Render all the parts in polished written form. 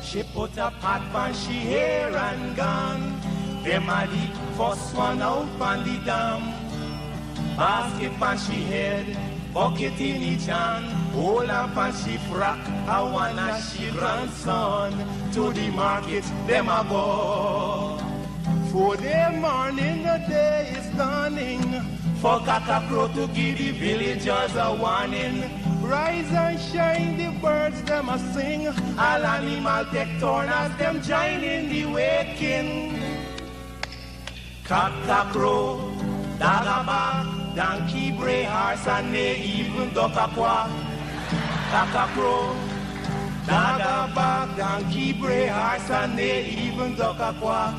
She put a pot on she hair and gone. Them a the first one out on the dam. Basket on she head, bucket in each hand. Hold up on she frock, I wanna she grandson. To the market, them a go. For the morning, the day is dawning. For cock-a-crow to give the villagers a warning. Rise and shine, the birds them a sing. All animal take turn as them join in the waking. Cock-a-crow, dog-a-bark, donkey bray, horse and they even duck-a-quack. Cock-a-crow, dog-a-bark, donkey bray, horse and they even duck-a-quack.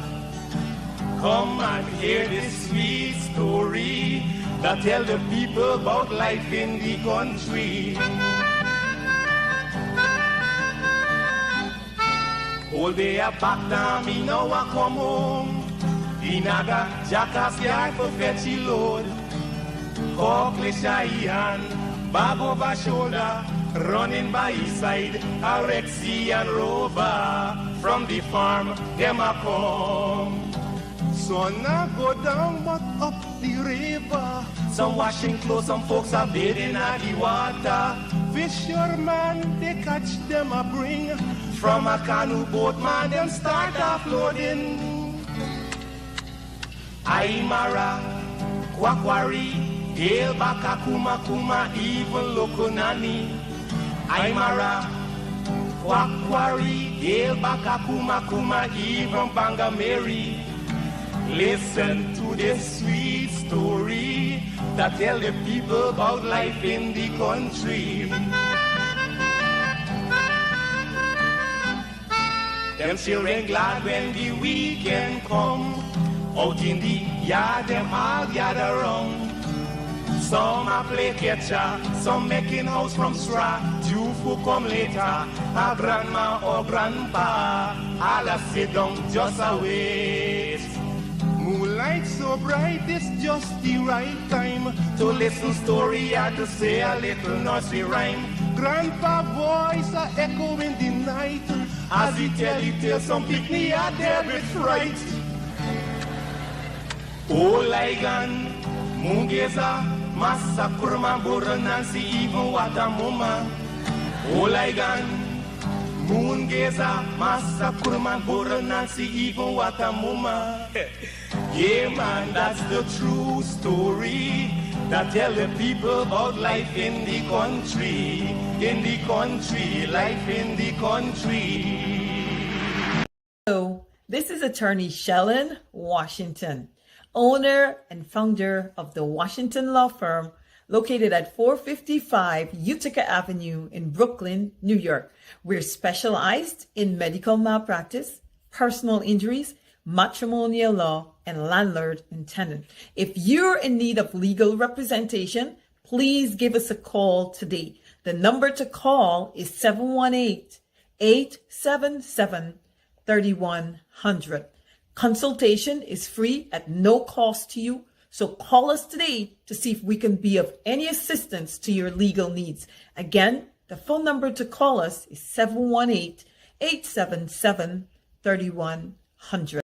Come and hear this sweet story that tell the people about life in the country. All day a back down, me now a come home. The naga jackass yard for fetchy load. Cockle shy hand, bag over shoulder, running by his side, a Rexy and Rover. From the farm, them a come. Sun a go down but up the river. Some washing clothes, some folks are bathing at the water. Fisherman, they catch them a bring. From a canoe boat, man, them start offloading. Aymara, Kwakwari, Hail Baka Kuma Kuma, even Lokonani. Aymara, Kwakwari, Hail Baka Kuma Kuma, even Bangameri. Listen to this sweet story that tell the people about life in the country. Them children glad when the weekend come. Out in the yard, them all gather round. Some a play catcher, some making house from straw. Two who come later, a grandma or grandpa. All a sit down just a wait. Moonlight so bright, it's just the right time to listen story or to say a little nursery rhyme. Grandpa voice a echo in the night as he tell some picnic a there with fright. Oh Ligan, Mungeza, Massa Kurma Nancy, even Watamuma. Oh Ligan, Moongazer, Massa Kurma Nancy, even Watamuma. Yeah man, that's the true story that tell the people about life in the country, life in the country. So, this is attorney Shellen Washington, owner and founder of the Washington Law Firm, located at 455 Utica Avenue in Brooklyn, New York. We're specialized in medical malpractice, personal injuries, matrimonial law, and landlord and tenant. If you're in need of legal representation, please give us a call today. The number to call is 718-877-3100. Consultation is free at no cost to you, so call us today to see if we can be of any assistance to your legal needs. Again, the phone number to call us is 718-877-3100.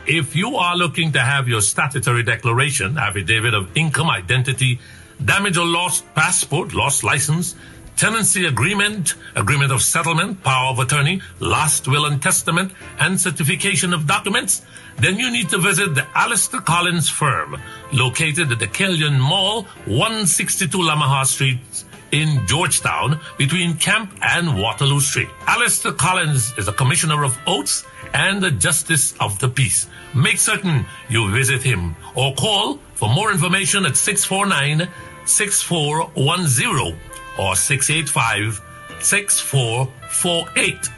If you are looking to have your statutory declaration, affidavit of income, identity, damage or lost passport, lost license, tenancy agreement, agreement of settlement, power of attorney, last will and testament, and certification of documents, then you need to visit the Alistair Collins firm, located at the Killian Mall, 162 Lamaha Street in Georgetown, between Camp and Waterloo Street. Alistair Collins is a commissioner of oaths and a justice of the peace. Make certain you visit him or call for more information at 649-6410 or 685-6448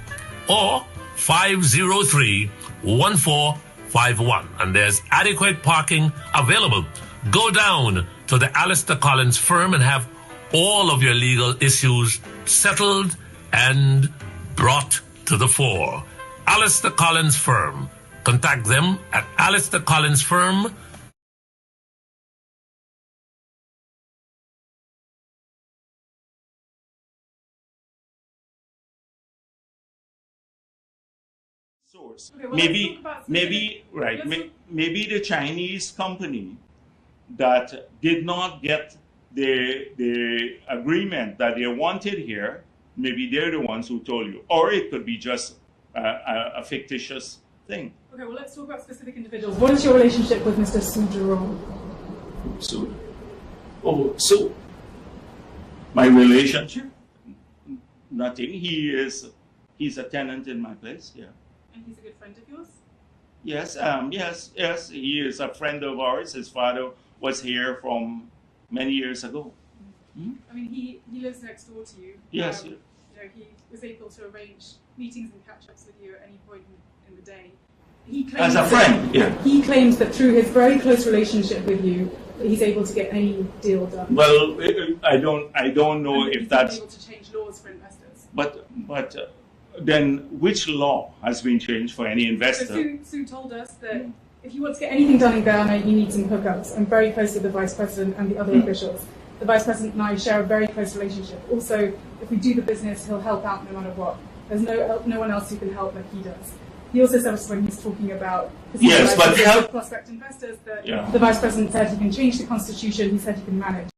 or 503-1451. And there's adequate parking available. Go down to the Alistair Collins firm and have all of your legal issues settled and brought to the fore. Alistair Collins Firm. Contact them at Alistair Collins Firm. Source. Okay, well, Maybe the Chinese company that did not get the agreement that they wanted here, maybe they're the ones who told you, or it could be just a fictitious thing. Okay, well, let's talk about specific individuals. What is your relationship with Mr. Su Jerome? So my relationship, nothing. He's a tenant in my place. Yeah. And he's a good friend of yours? Yes. Yes. He is a friend of ours. His father was here from many years ago. I mean, he lives next door to you. Yes. You know, he was able to arrange meetings and catch-ups with you at any point in the day. He claims As a friend, yeah. He claims that through his very close relationship with you, he's able to get any deal done. Well, I don't know and if that's. He's able to change laws for investors. But then which law has been changed for any investor? So Sue told us that if you want to get anything done in Guyana, you need some hookups. I'm very close with the Vice President and the other officials. The Vice President and I share a very close relationship. Also, if we do the business, he'll help out no matter what. There's no one else who can help like he does. He also said us when he's talking about prospect investors that the Vice President said he can change the Constitution. He said he can manage.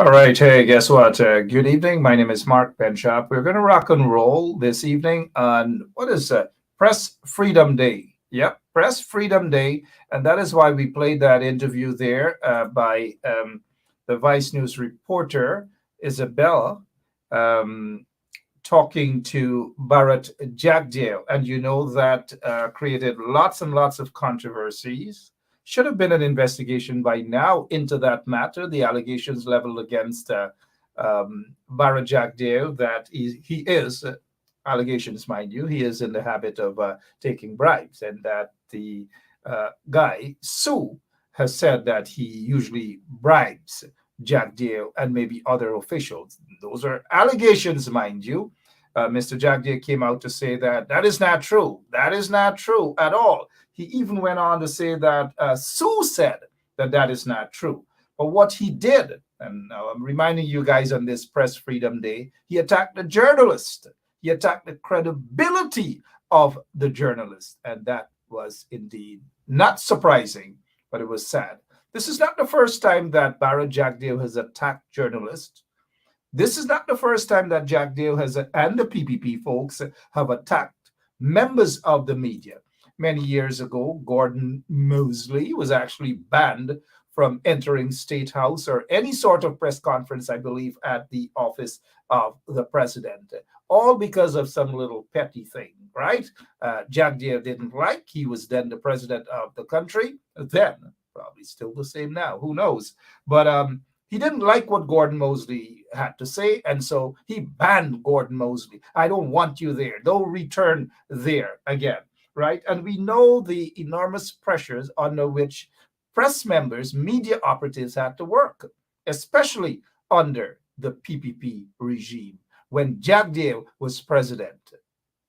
All right. Hey, guess what? Good evening. My name is Mark Benshop. We're going to rock and roll this evening on what is Press Freedom Day. Yep, Press Freedom Day. And that is why we played that interview there by the Vice News reporter, Isabella, talking to Bharat Jagdeo. And you know that created lots and lots of controversies. Should have been an investigation by now into that matter, the allegations leveled against Bharat Jagdeo that he is, allegations mind you, he is in the habit of taking bribes, and that the guy, Sue, has said that he usually bribes Jagdeo and maybe other officials. Those are allegations, mind you. Mr. Jagdeo came out to say that that is not true. That is not true at all. He even went on to say that Sue said that that is not true. But what he did, and now I'm reminding you guys on this Press Freedom Day, he attacked the journalist. He attacked the credibility of the journalist. And that was indeed not surprising, but it was sad. This is not the first time that Bharat Jagdeo has attacked journalists. This is not the first time that Jagdeo has, and the PPP folks have attacked members of the media. Many years ago, Gordon Mosley was actually banned from entering State House or any sort of press conference, I believe, at the office of the president, all because of some little petty thing, right? Jagdeo didn't like. He was then the president of the country. Then, probably still the same now, who knows? But he didn't like what Gordon Mosley had to say, and so he banned Gordon Mosley. I don't want you there. Don't return there again, right? And we know the enormous pressures under which press members, media operatives had to work, especially under the PPP regime when Jagdeo was president.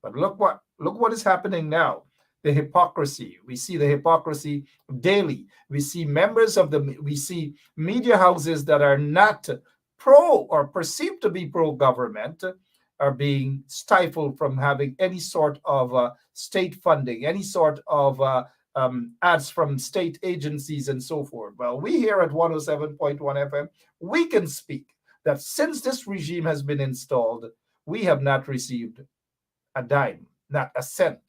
But look what is happening now. The hypocrisy. We see the hypocrisy daily. We see we see media houses that are not pro or perceived to be pro-government are being stifled from having any sort of state funding, any sort of ads from state agencies and so forth. Well, we here at 107.1 FM, we can speak that since this regime has been installed, we have not received a dime, not a cent.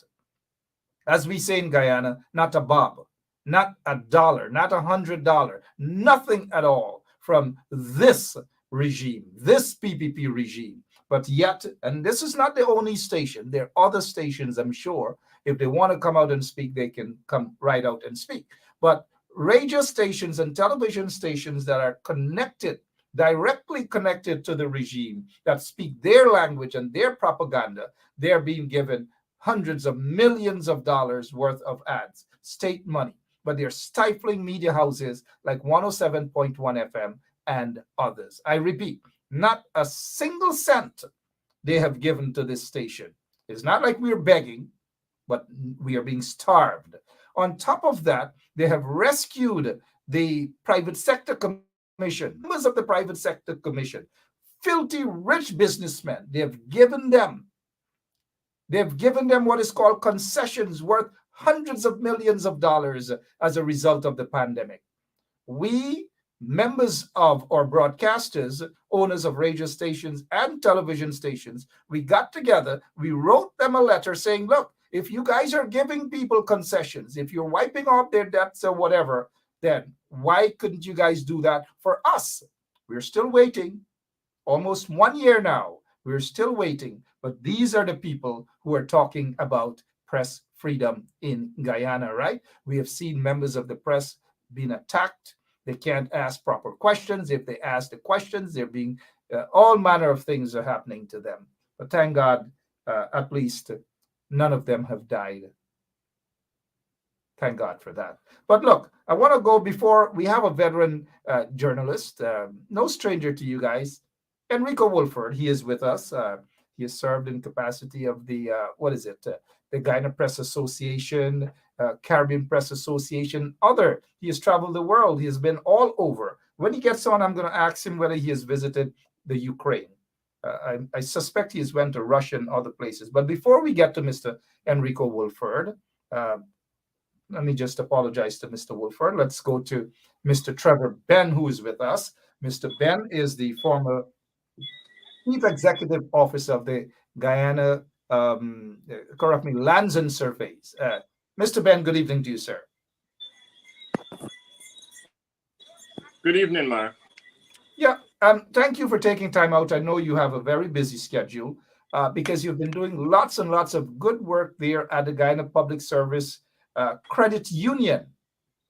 As we say in Guyana, not a bob, not a dollar, not $100, nothing at all from this regime, this PPP regime. But yet, and this is not the only station, there are other stations, I'm sure, if they want to come out and speak, they can come right out and speak. But radio stations and television stations that are connected, directly connected to the regime, that speak their language and their propaganda, they're being given hundreds of millions of dollars worth of ads, state money. but they're stifling media houses like 107.1 FM and others. I repeat, not a single cent they have given to this station. It's not like we're begging, but we are being starved. On top of that, they have rescued the private sector commission, members of the private sector commission, filthy rich businessmen. They've given them what is called concessions worth hundreds of millions of dollars as a result of the pandemic. We, members of or broadcasters, owners of radio stations and television stations, we got together, we wrote them a letter saying, look, if you guys are giving people concessions, if you're wiping off their debts or whatever, then why couldn't you guys do that for us? We're still waiting. Almost 1 year now, we're still waiting. But these are the people who are talking about press freedom in Guyana, right? We have seen members of the press being attacked. They can't ask proper questions. If they ask the questions, they're being, all manner of things are happening to them. But thank God, at least none of them have died. Thank God for that. But look, I want to go before we have a veteran journalist, no stranger to you guys, Enrico Woolford. He is with us. He has served in capacity of the, the Guyana Press Association, Caribbean Press Association, He has traveled the world. He has been all over. When he gets on, I'm going to ask him whether he has visited the Ukraine. I suspect he has went to Russia and other places. But before we get to Mr. Enrico Woolford, let me just apologize to Mr. Woolford. Let's go to Mr. Trevor Benn, who is with us. Mr. Benn is the former Chief Executive Officer of the Guyana, Lands and Surveys. Mr. Benn, good evening to you, sir. Good evening, Mark. Yeah, thank you for taking time out. I know you have a very busy schedule because you've been doing lots and lots of good work there at the Guyana Public Service Credit Union.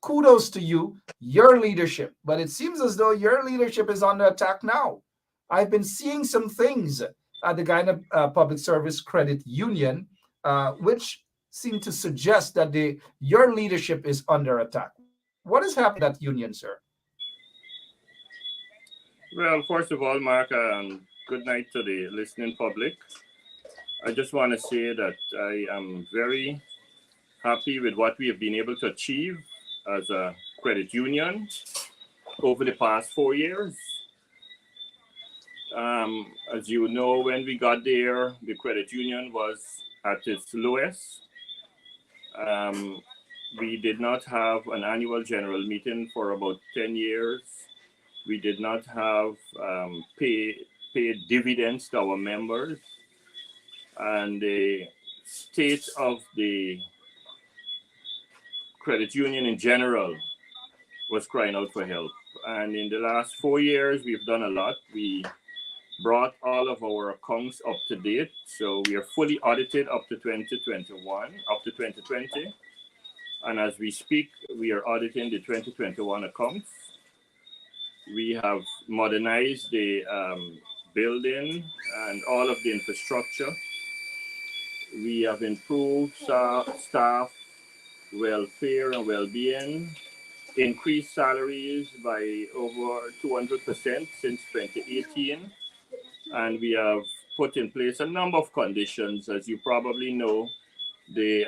Kudos to you, your leadership. But it seems as though your leadership is under attack now. I've been seeing some things at the Guyana Public Service Credit Union, which seem to suggest that your leadership is under attack. What has happened at that union, sir? Well, first of all, Mark, good night to the listening public. I just want to say that I am very happy with what we have been able to achieve as a credit union over the past 4 years. As you know, when we got there, the credit union was at its lowest. We did not have an annual general meeting for about 10 years. We did not have paid dividends to our members. And the state of the credit union in general was crying out for help. And in the last 4 years, we've done a lot. We brought all of our accounts up to date. So we are fully audited up to 2021, up to 2020. And as we speak, we are auditing the 2021 accounts. We have modernized the building and all of the infrastructure. We have improved staff welfare and well-being, increased salaries by over 200% since 2018. And we have put in place a number of conditions. As you probably know, the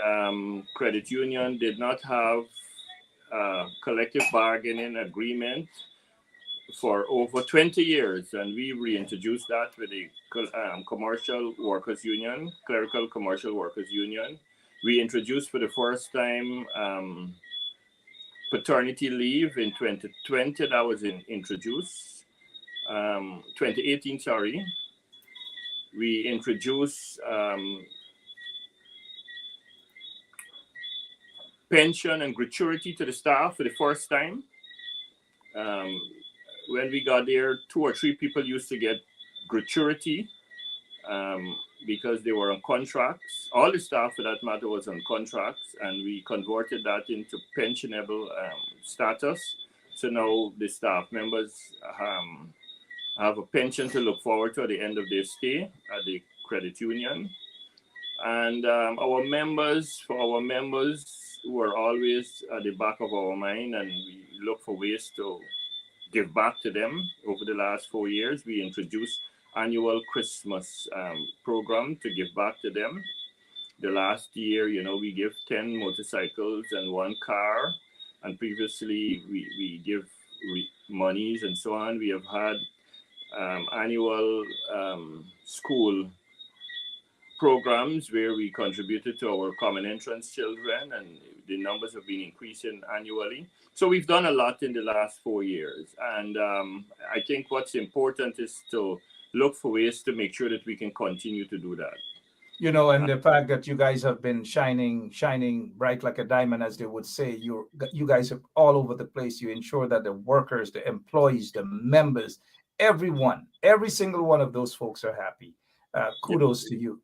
credit union did not have a collective bargaining agreement for over 20 years, and we reintroduced that with the Commercial Workers Union, Clerical Commercial Workers Union. We introduced for the first time paternity leave in 2020. That was introduced. 2018, sorry. We introduced pension and gratuity to the staff for the first time. When we got there, 2 or 3 people used to get gratuity because they were on contracts. All the staff, for that matter, was on contracts, and we converted that into pensionable status. So now the staff members have a pension to look forward to at the end of their stay at the credit union. And for our members, who are always at the back of our mind, and we look for ways to give back to them. Over the last 4 years, we introduced annual Christmas program to give back to them. The last year, we give 10 motorcycles and 1 car, and previously we give monies and so on. We have had annual school programs where we contributed to our common entrance children, and the numbers have been increasing annually. So we've done a lot in the last 4 years, and I think what's important is to look for ways to make sure that we can continue to do that. And the fact that you guys have been shining bright like a diamond, as they would say, you guys are all over the place. You ensure that the workers, the employees, the members, everyone, every single one of those folks are happy. Kudos to you.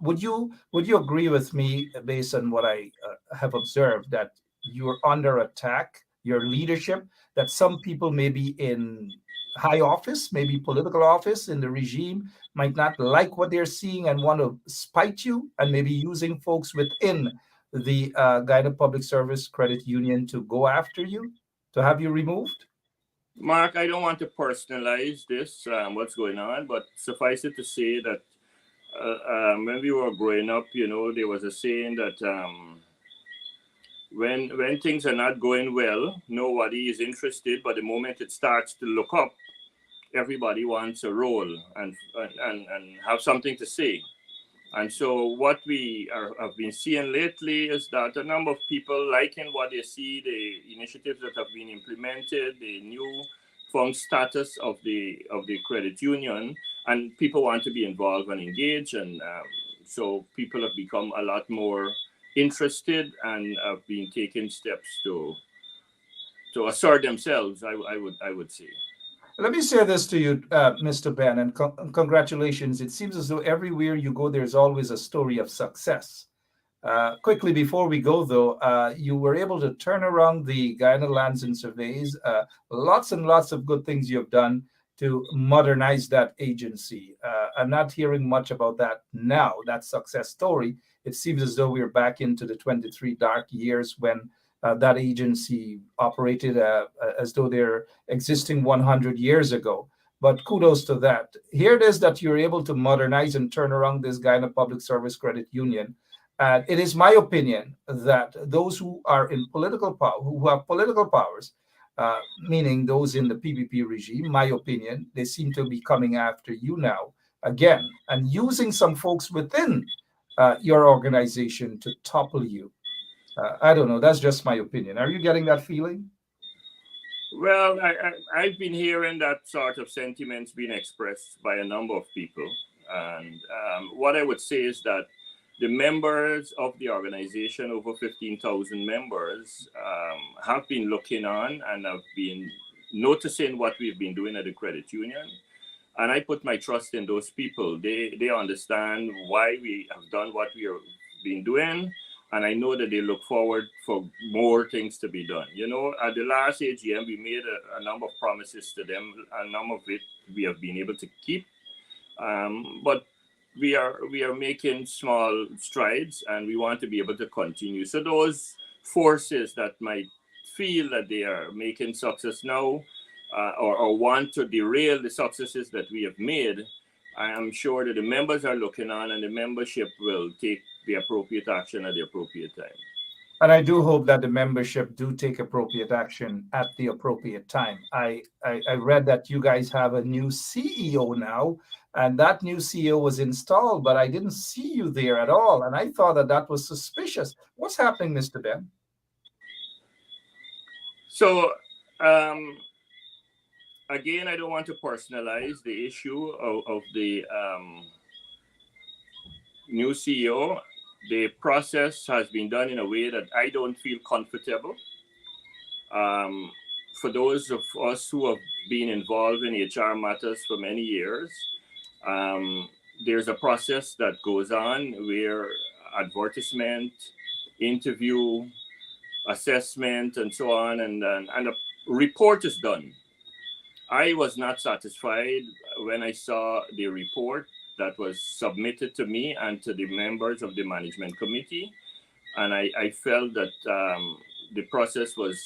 Would you agree with me, based on what I have observed, that you're under attack, your leadership, that some people maybe in high office, maybe political office in the regime, might not like what they're seeing and want to spite you, and maybe using folks within the Guyana Public Service Credit Union to go after you, to have you removed? Mark, I don't want to personalize this, what's going on, but suffice it to say that when we were growing up, there was a saying that when things are not going well, nobody is interested, but the moment it starts to look up, everybody wants a role and have something to say. And so what we have been seeing lately is that a number of people liking what they see, the initiatives that have been implemented, the new fund status of the credit union, and people want to be involved and engaged. And so people have become a lot more interested and have been taking steps to assert themselves, I would say. Let me say this to you, Mr. Benn, and congratulations. It seems as though everywhere you go, there's always a story of success. Quickly, before we go, though, you were able to turn around the Guyana Lands and Surveys. Lots and lots of good things you have done to modernize that agency. I'm not hearing much about that now, that success story. It seems as though we're back into the 23 dark years when that agency operated as though they're existing 100 years ago. But kudos to that. Here it is that you're able to modernize and turn around this Guyana Public Service Credit Union. It is my opinion that those who are in political power, who have political powers, meaning those in the PPP regime, my opinion, they seem to be coming after you now again and using some folks within your organization to topple you. I don't know. That's just my opinion. Are you getting that feeling? Well, I've been hearing that sort of sentiments being expressed by a number of people. And what I would say is that the members of the organization, over 15,000 members, have been looking on and have been noticing what we've been doing at the credit union. And I put my trust in those people. They understand why we have done what we have been doing. And I know that they look forward for more things to be done. At the last AGM, we made a number of promises to them. A number of it we have been able to keep. But we are making small strides, and we want to be able to continue. So those forces that might feel that they are making success now or want to derail the successes that we have made, I am sure that the members are looking on, and the membership will take the appropriate action at the appropriate time. And I do hope that the membership do take appropriate action at the appropriate time. I read that you guys have a new CEO now, and that new CEO was installed, but I didn't see you there at all. And I thought that was suspicious. What's happening, Mr. Benn? So, again, I don't want to personalize the issue of the new CEO. The process has been done in a way that I don't feel comfortable. For those of us who have been involved in HR matters for many years, there's a process that goes on where advertisement, interview, assessment, and so on, and a report is done. I was not satisfied when I saw the report that was submitted to me and to the members of the management committee. and I felt that the process was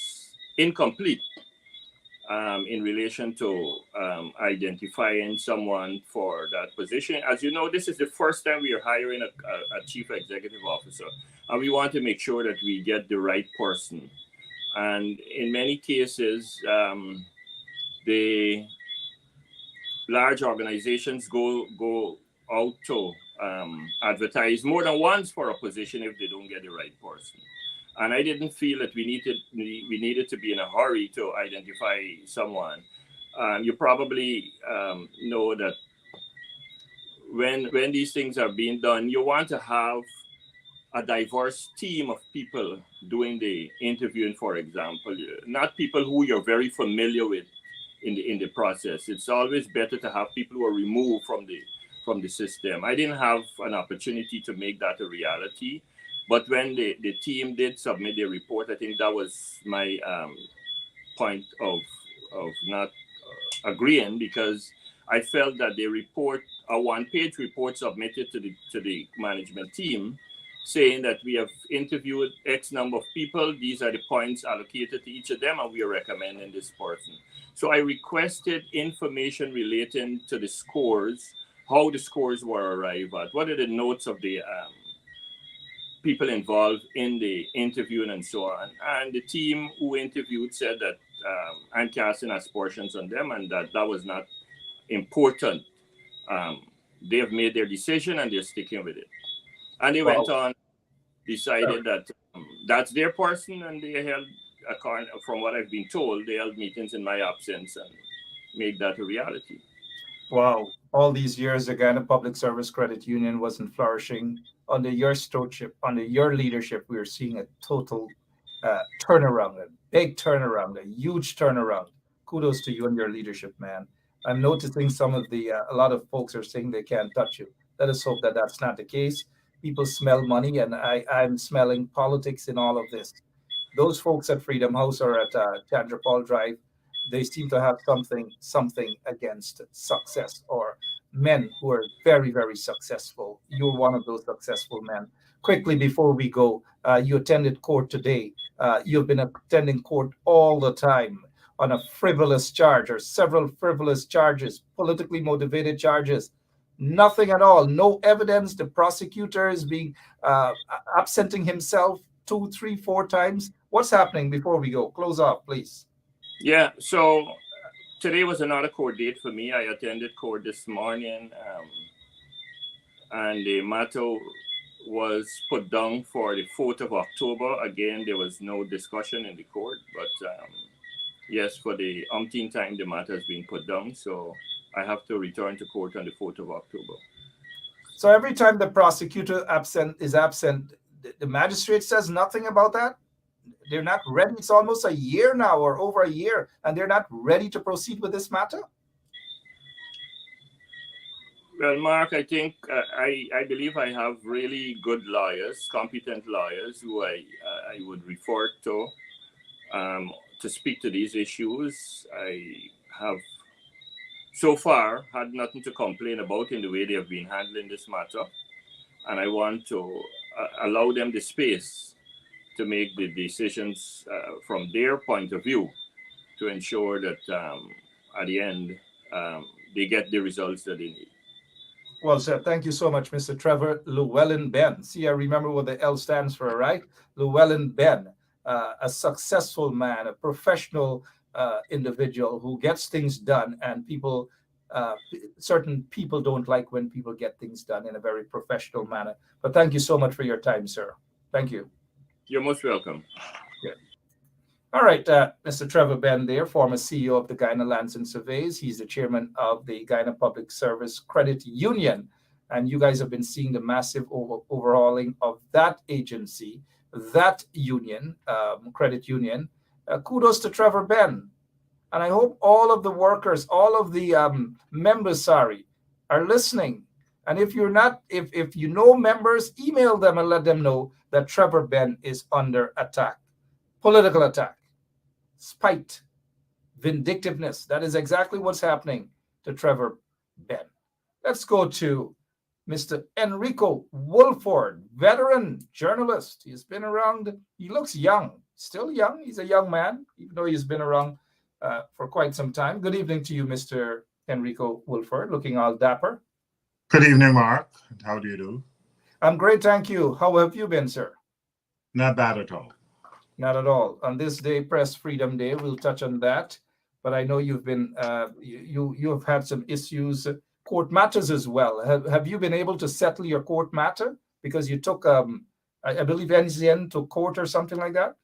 incomplete in relation to identifying someone for that position. As you know, this is the first time we are hiring a chief executive officer, and we want to make sure that we get the right person. And in many cases, the large organizations go out to advertise more than once for a position if they don't get the right person. And I didn't feel that we needed to be in a hurry to identify someone. You probably know that when these things are being done, you want to have a diverse team of people doing the interviewing, for example, not people who you're very familiar with in the process. It's always better to have people who are removed from the system. I didn't have an opportunity to make that a reality, but when the team did submit their report, I think that was my point of not agreeing, because I felt that the report, a one-page report submitted to the management team, saying that we have interviewed X number of people, these are the points allocated to each of them, and we are recommending this person. So I requested information relating to the scores, how the scores were arrived at, what are the notes of the people involved in the interviewing and so on. And the team who interviewed said that I'm casting aspersions on them and that was not important. They have made their decision and they're sticking with it. And they went on, decided that that's their person, and they held, from what I've been told, they held meetings in my absence and made that a reality. Wow. All these years, the Guyana Public Service Credit Union wasn't flourishing. Under your stewardship, under your leadership, we are seeing a total turnaround, a big turnaround, a huge turnaround. Kudos to you and your leadership, man. I'm noticing some of a lot of folks are saying they can't touch you. Let us hope that that's not the case. People smell money, and I'm smelling politics in all of this. Those folks at Freedom House or at Chandra Paul Drive, they seem to have something against success, or men who are very, very successful. You're one of those successful men. Quickly before we go, you attended court today. You've been attending court all the time on a frivolous charge or several frivolous charges, politically motivated charges. Nothing at all, no evidence. The prosecutor is being absenting himself 2, 3, 4 times. What's happening before we go? Close off, please. Yeah, so today was another court date for me. I attended court this morning, and the matter was put down for the 4th of October. Again, there was no discussion in the court, but yes, for the umpteenth time, the matter has been put down. So I have to return to court on the 4th of October. So every time the prosecutor is absent, the magistrate says nothing about that? They're not ready. It's almost a year now, or over a year, and they're not ready to proceed with this matter? Well, Mark, I think I believe I have really good lawyers, competent lawyers, who I would refer to speak to these issues. I have so far had nothing to complain about in the way they have been handling this matter, and I want to allow them the space to make the decisions from their point of view, to ensure that at the end they get the results that they need. Well, sir, thank you so much, Mr. Trevor Llewellyn Benn. See, I remember what the L stands for, right? Llewellyn Benn, a successful man, a professional individual who gets things done, and certain people don't like when people get things done in a very professional manner. But thank you so much for your time, sir. Thank you. You're most welcome. Good. All right, Mr. Trevor Benn there, former CEO of the Guyana Lands and Surveys. He's the chairman of the Guyana Public Service Credit Union. And you guys have been seeing the massive overhauling of that agency, that union, credit union. Kudos to Trevor Benn. And I hope all of the workers, all of the members, are listening. And if you're not, if you know members, email them and let them know that Trevor Benn is under attack. Political attack, spite, vindictiveness. That is exactly what's happening to Trevor Benn. Let's go to Mr. Enrico Woolford, veteran journalist. He's been around. He looks young, still young. He's a young man, even though he's been around for quite some time. Good evening to you, Mr. Enrico Woolford, looking all dapper. Good evening, Mark. How do you do? I'm great, thank you. How have you been, sir? Not bad at all. Not at all. On this day, Press Freedom Day, we'll touch on that. But I know you've been you have had some issues, court matters as well. Have you been able to settle your court matter because you took I believe NCN to court or something like that?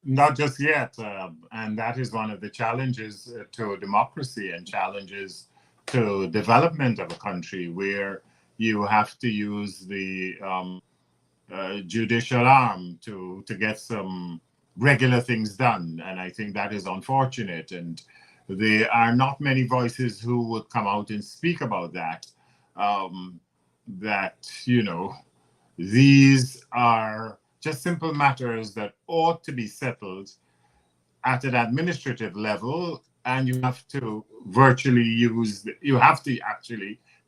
Not just yet, and that is one of the challenges to democracy and challenges to development of a country, where you have to use the judicial arm to get some regular things done. And I think that is unfortunate. And there are not many voices who would come out and speak about that. These are just simple matters that ought to be settled at an administrative level. And you have to actually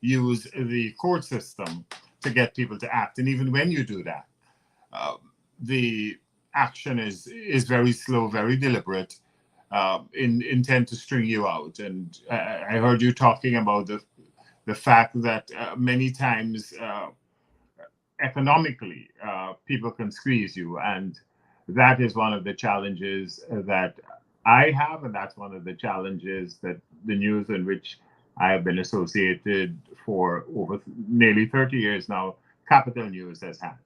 use the court system to get people to act. And even when you do that, the action is very slow, very deliberate, intent to string you out. And I heard you talking about the fact that many times economically people can squeeze you, and that is one of the challenges that I have, and that's one of the challenges that the news in which I have been associated for over nearly 30 years now, Capital News, has had.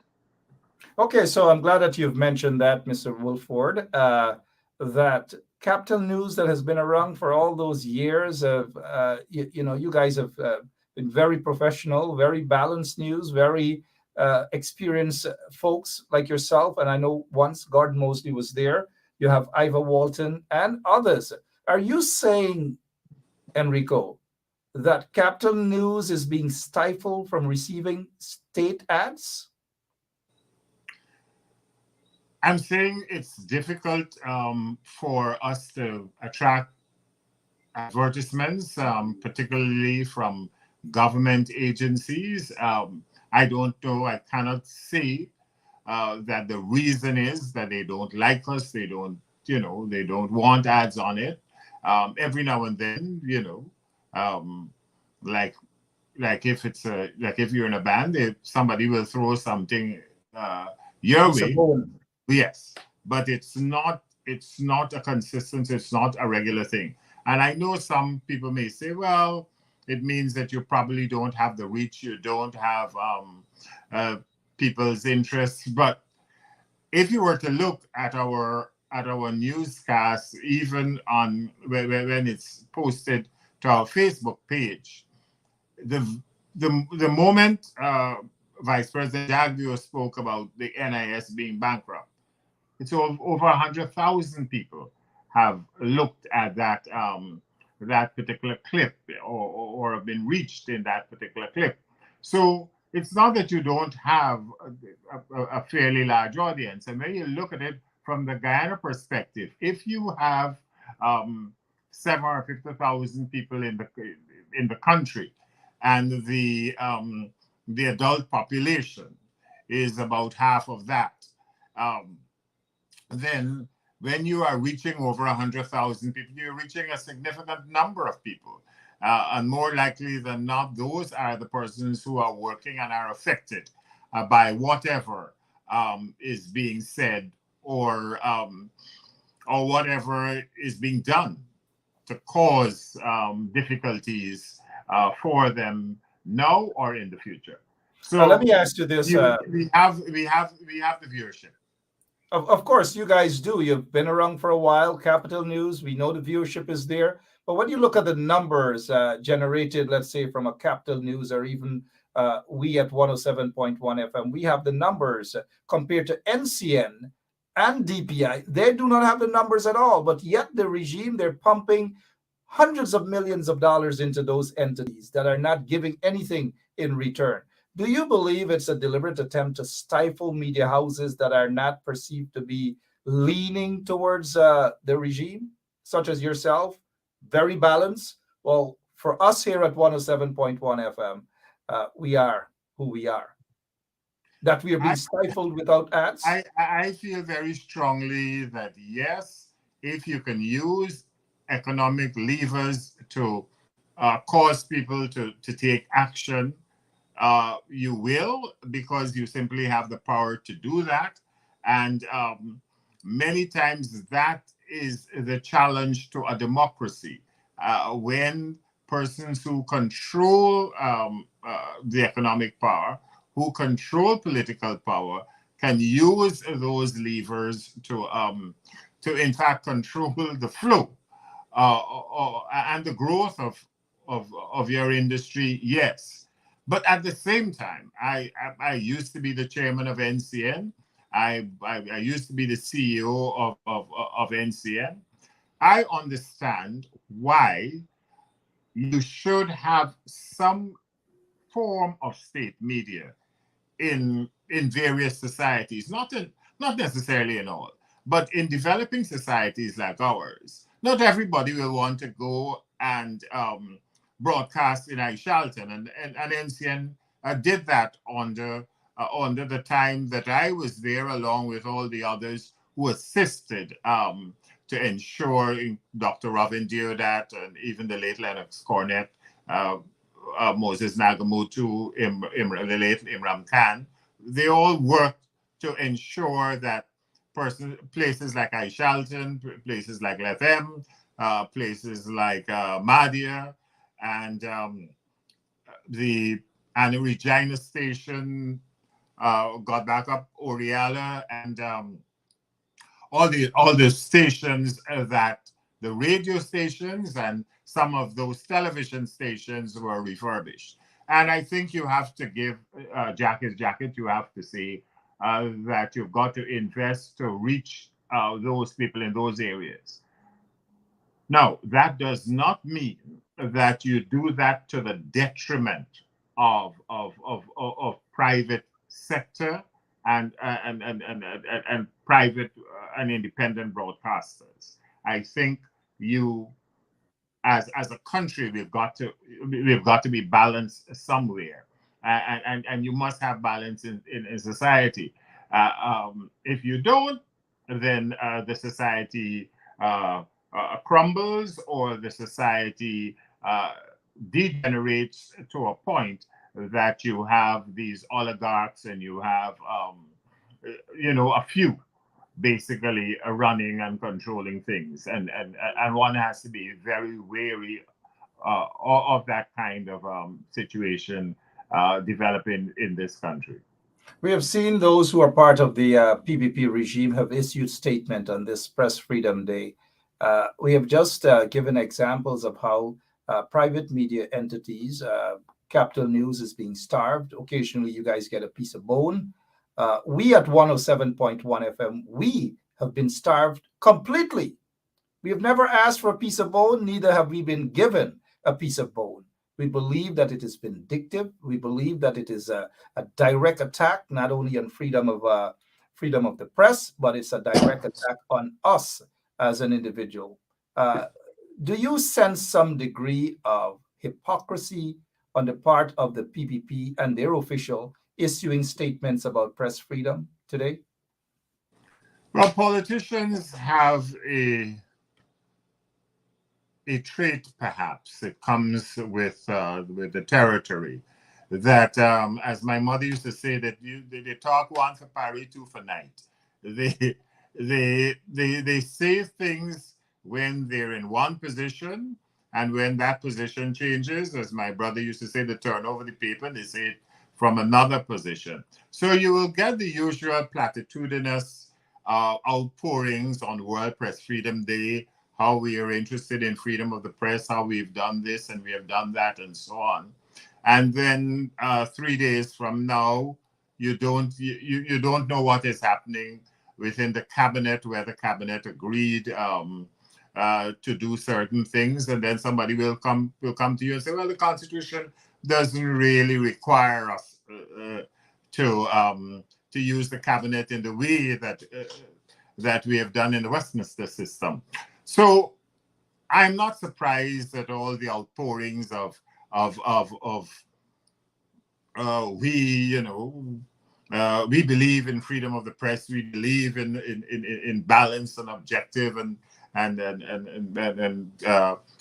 Okay, so I'm glad that you've mentioned that, Mr. Woolford, that Capital News that has been around for all those years of, you guys have been very professional, very balanced news, very experienced folks like yourself. And I know once Gordon Mosley was there, you have Ivor Walton and others. Are you saying, Enrico, that Capital News is being stifled from receiving state ads? I'm saying it's difficult for us to attract advertisements, particularly from government agencies. I don't know, I cannot say that the reason is that they don't like us, they don't want ads on it. Every now and then, like if you're in a band, somebody will throw something your way. Yes, but it's not a consistent, it's not a regular thing. And I know some people may say, well, it means that you probably don't have the reach, you don't have people's interests. But if you were to look at our newscasts, even on when it's posted to our Facebook page, the moment Vice President Jagdeo spoke about the NIS being bankrupt, it's over 100,000 people have looked at that particular clip or have been reached in that particular clip. So it's not that you don't have a fairly large audience. And when you look at it from the Guyana perspective, if you have 750,000 people in the country, and the adult population is about half of that, then when you are reaching over 100,000 people, you're reaching a significant number of people. And more likely than not, those are the persons who are working and are affected by whatever is being said or whatever is being done to cause difficulties for them now or in the future. So let me ask you this: we have the viewership. Of course, you guys do. You've been around for a while. Capital News, we know the viewership is there. But when you look at the numbers generated, let's say from a Capital News or even we at 107.1 FM, we have the numbers compared to NCN and DPI. They do not have the numbers at all. But yet the regime, they're pumping hundreds of millions of dollars into those entities that are not giving anything in return. Do you believe it's a deliberate attempt to stifle media houses that are not perceived to be leaning towards the regime, such as yourself? Very balanced. Well, for us here at 107.1 FM, we are who we are. That we are being stifled without ads? I feel very strongly that yes, if you can use economic levers to cause people to take action, you will, because you simply have the power to do that. And many times that is the challenge to a democracy. When persons who control the economic power, who control political power, can use those levers to in fact control the flow and the growth of your industry, yes. But at the same time, I used to be the chairman of NCN. I used to be the CEO of NCN. I understand why you should have some form of state media in various societies, not necessarily in all, but in developing societies like ours. Not everybody will want to go and broadcast in Aishalton, and NCN did that under the time that I was there, along with all the others who assisted to ensure Dr. Robin Deodat and even the late Lennox Cornett, Moses Nagamutu, the late Imran Khan. They all worked to ensure that places like Aishalton, places like Lethem, places like Madia, and the Anna Regina station got back up, Oriala, and all the stations that the radio stations and some of those television stations were refurbished. And I think you have to give Jacket's Jacket, you have to say that you've got to invest to reach those people in those areas. Now, that does not mean that you do that to the detriment of private sector and private and independent broadcasters. I think you, as a country, we've got to be balanced somewhere, and you must have balance in society. If you don't, then the society crumbles, or the society degenerates to a point that you have these oligarchs and you have a few basically running and controlling things, and one has to be very wary of that kind of situation developing in this country. We have seen those who are part of the PPP regime have issued statement on this Press Freedom Day. We have just given examples of how private media entities, Capital News is being starved. Occasionally, you guys get a piece of bone. We at 107.1 FM, we have been starved completely. We have never asked for a piece of bone, neither have we been given a piece of bone. We believe that it is vindictive. We believe that it is a direct attack, not only on freedom of the press, but it's a direct attack on us as an individual. Do you sense some degree of hypocrisy on the part of the PPP and their official issuing statements about press freedom today? Well, politicians have a trait, perhaps. It comes with the territory. That, as my mother used to say, that they talk one for Paris, two for night. They say things when they're in one position, and when that position changes, as my brother used to say, they turn over the paper and they say it from another position. So you will get the usual platitudinous outpourings on World Press Freedom Day, how we are interested in freedom of the press, how we've done this and we have done that, and so on. And then 3 days from now, you don't know what is happening within the cabinet, where the cabinet agreed to do certain things, and then somebody will come to you and say, well, the Constitution doesn't really require us to use the cabinet in the way that we have done in the Westminster system. So I'm not surprised at all the outpourings of we believe in freedom of the press. We believe in balance and objective and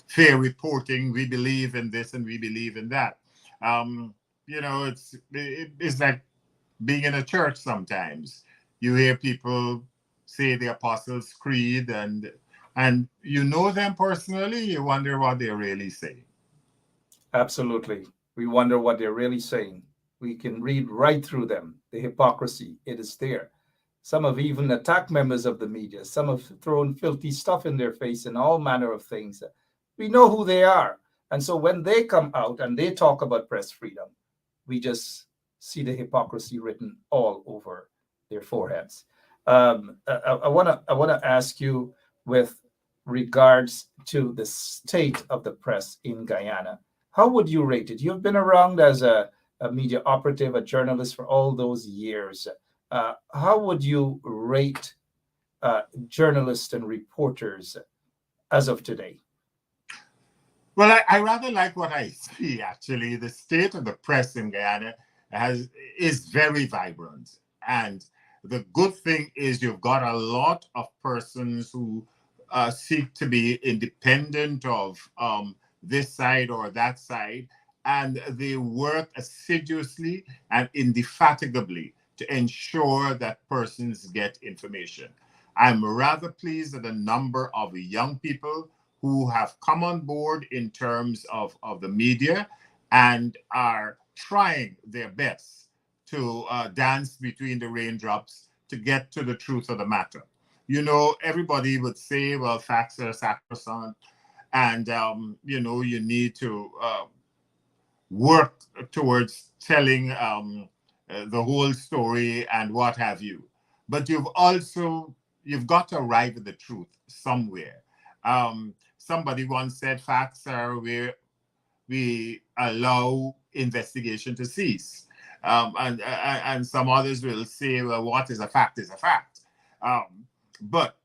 fair reporting. We believe in this and we believe in that. It's like being in a church sometimes. You hear people say the Apostles' Creed and you know them personally, you wonder what they're really saying. Absolutely. We wonder what they're really saying. We can read right through them. The hypocrisy, it is there. Some have even attacked members of the media. Some have thrown filthy stuff in their face and all manner of things. We know who they are. And so when they come out and they talk about press freedom, we just see the hypocrisy written all over their foreheads. I want to ask you, with regards to the state of the press in Guyana, how would you rate it? You've been around as a media operative, a journalist for all those years. How would you rate journalists and reporters as of today? Well, I rather like what I see, actually. The state of the press in Guyana is very vibrant. And the good thing is you've got a lot of persons who seek to be independent of this side or that side, and they work assiduously and indefatigably to ensure that persons get information. I'm rather pleased at the number of young people who have come on board in terms of the media and are trying their best to dance between the raindrops to get to the truth of the matter. Everybody would say, well, facts are sacrosanct, and, you need to work towards telling the whole story and what have you. But you've got to arrive at the truth somewhere. Somebody once said facts are where we allow investigation to cease. And some others will say, well, what is a fact is a fact. But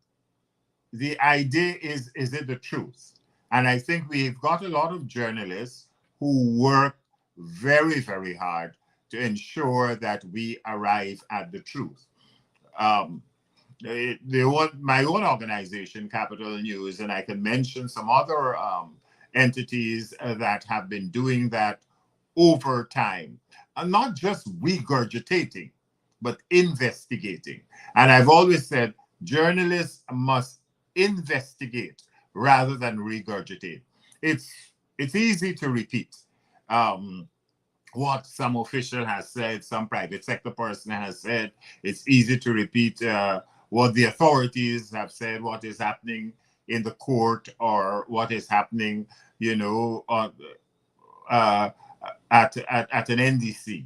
the idea is it the truth? And I think we've got a lot of journalists who work very, very hard to ensure that we arrive at the truth. My own organization, Capital News, and I can mention some other entities that have been doing that over time, and not just regurgitating, but investigating. And I've always said journalists must investigate rather than regurgitate. It's easy to repeat what some official has said, some private sector person has said. It's easy to repeat what the authorities have said, what is happening in the court, or what is happening, at an NDC.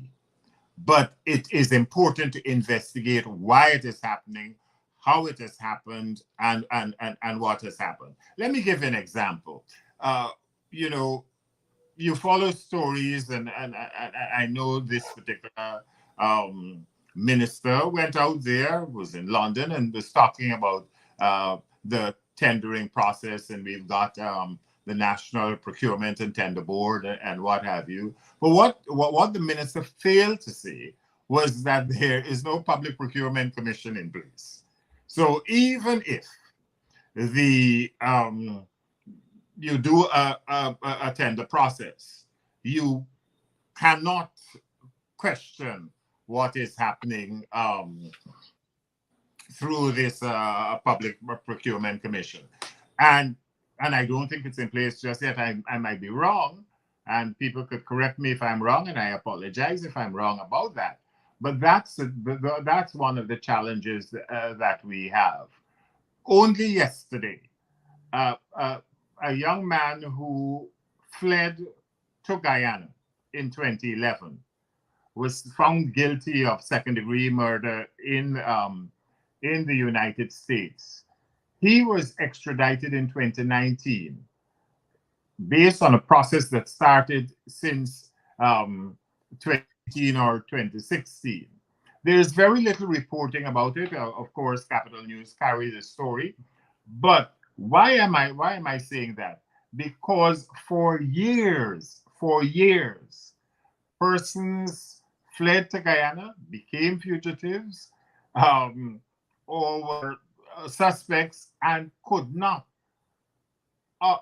But it is important to investigate why it is happening, how it has happened, and what has happened. Let me give an example. You follow stories, and I know this particular minister went out there, was in London, and was talking about the tendering process, and we've got the National Procurement and Tender Board and what have you. But what the minister failed to say was that there is no Public Procurement Commission in place. So even if you do a tender process, you cannot question what is happening through this Public Procurement Commission. And I don't think it's in place just yet. I might be wrong, and people could correct me if I'm wrong, and I apologize if I'm wrong about that. But that's one of the challenges that we have. Only yesterday, a young man who fled to Guyana in 2011 was found guilty of second-degree murder in the United States. He was extradited in 2019 based on a process that started since 2018 or 2016. There's very little reporting about it. Of course, Capital News carried the story. But why am I saying that? Because for years, persons fled to Guyana, became fugitives, or were suspects and could not,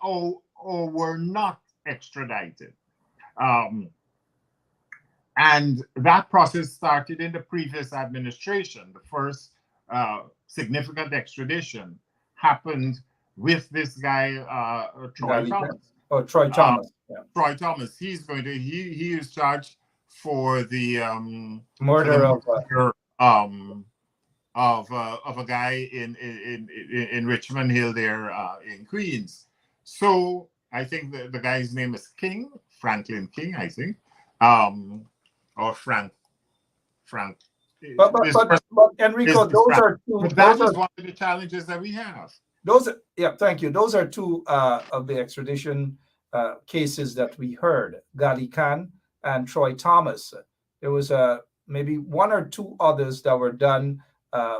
or were not extradited. And that process started in the previous administration. The first significant extradition happened with this guy, Troy Thomas. Oh, Troy Thomas. Troy Thomas. He's going to he is charged for the murder of a guy in Richmond Hill there in Queens. So I think the guy's name is Franklin King, I think, or Frank. But Enrico, those are two. But that is one of the challenges that we have. Thank you. Those are two of the extradition cases that we heard, Gali Khan and Troy Thomas. There was maybe one or two others that were done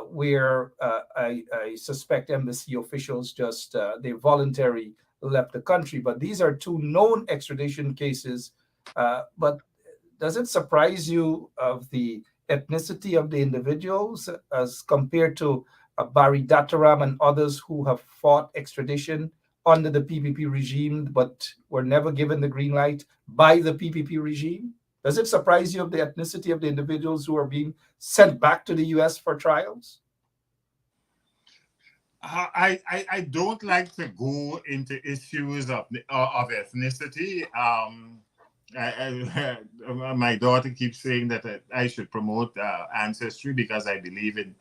where I suspect embassy officials just they voluntarily left the country. But these are two known extradition cases. But does it surprise you of the ethnicity of the individuals as compared to Barry Dataram and others who have fought extradition under the PPP regime but were never given the green light by the PPP regime? Does it surprise you of the ethnicity of the individuals who are being sent back to the U.S. for trials? I don't like to go into issues of ethnicity. My daughter keeps saying that I should promote ancestry because I believe in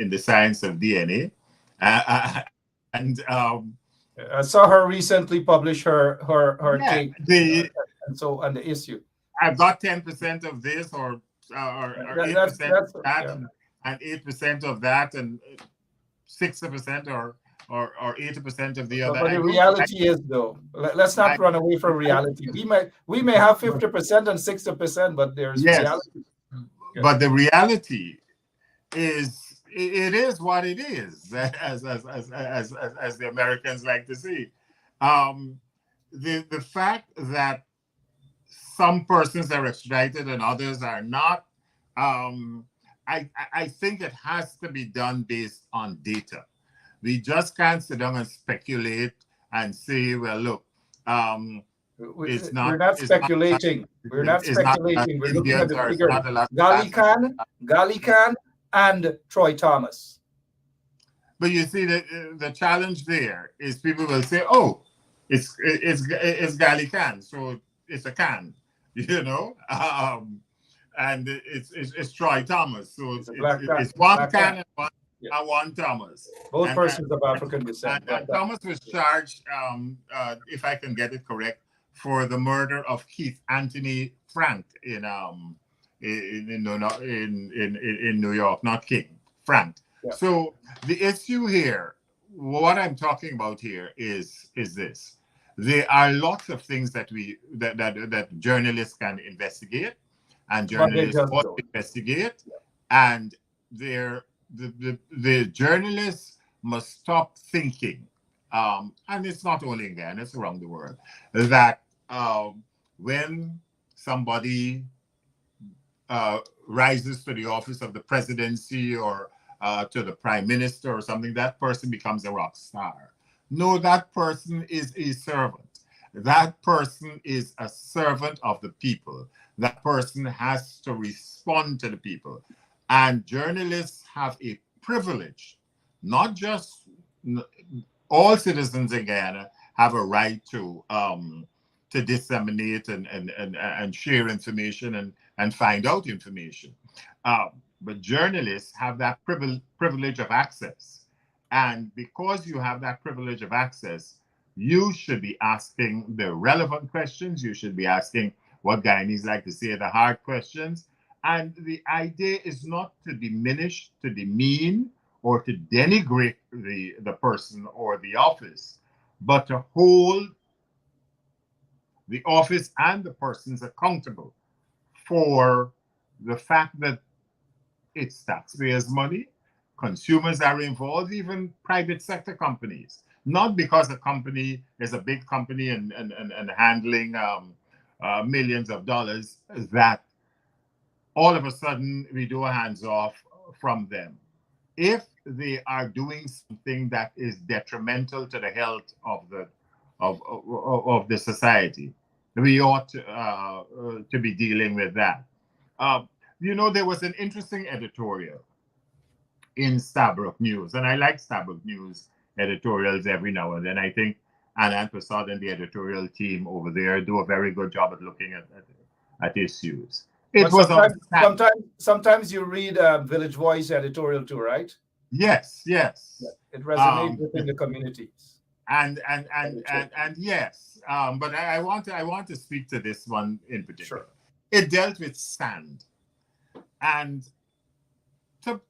the science of DNA. And I saw her recently publish her take on the issue. I've got 10% of this or 8% of that, and 8% of that, and 60% or 80% of the other. But the reality is, though, let's not run away from reality. We may have 50% and 60%, but there's reality. But the reality is, it is what it is, as the Americans like to say. The fact that some persons are extradited and others are not, I think it has to be done based on data. We just can't sit down and speculate and say, well, look, it's not. We're not speculating. We're looking at the figure. Gali Khan and Troy Thomas. But you see, the challenge there is people will say, oh, it's Gali Khan, so it's a can, and it's Troy Thomas, so it's one can and one Thomas. Both persons of African descent. And Thomas was charged, if I can get it correct, for the murder of Keith Anthony Frank in New York, not King, Frank. Yeah. So the issue here, what I'm talking about here is this. There are lots of things that journalists can investigate, and journalists ought to investigate, and the journalists must stop thinking, and it's not only in Guyana, it's around the world, that when somebody rises to the office of the presidency or to the prime minister or something, that person becomes a rock star. No, that person is a servant. That person is a servant of the people. That person has to respond to the people. And journalists have a privilege, not just all citizens in Guyana have a right to disseminate and share information and find out information. But journalists have that privilege of access. And because you have that privilege of access, you should be asking the relevant questions. You should be asking what Guyanese like to say, the hard questions. And the idea is not to diminish, to demean, or to denigrate the person or the office, but to hold the office and the persons accountable for the fact that it's taxpayers' money, consumers are involved, even private sector companies. Not because a company is a big company and handling millions of dollars, that all of a sudden we do a hands off from them. If they are doing something that is detrimental to the health of the society, we ought to be dealing with that. Uh, there was an interesting editorial in Stabrook News, and I like Stabrook News editorials every now and then. I think Anand Prasad and the editorial team over there do a very good job at looking at issues. It But was sometimes you read Village Voice editorial too, right? Yes. It resonates within the communities. And yes, but I want to speak to this one in particular. Sure. It dealt with sand, and to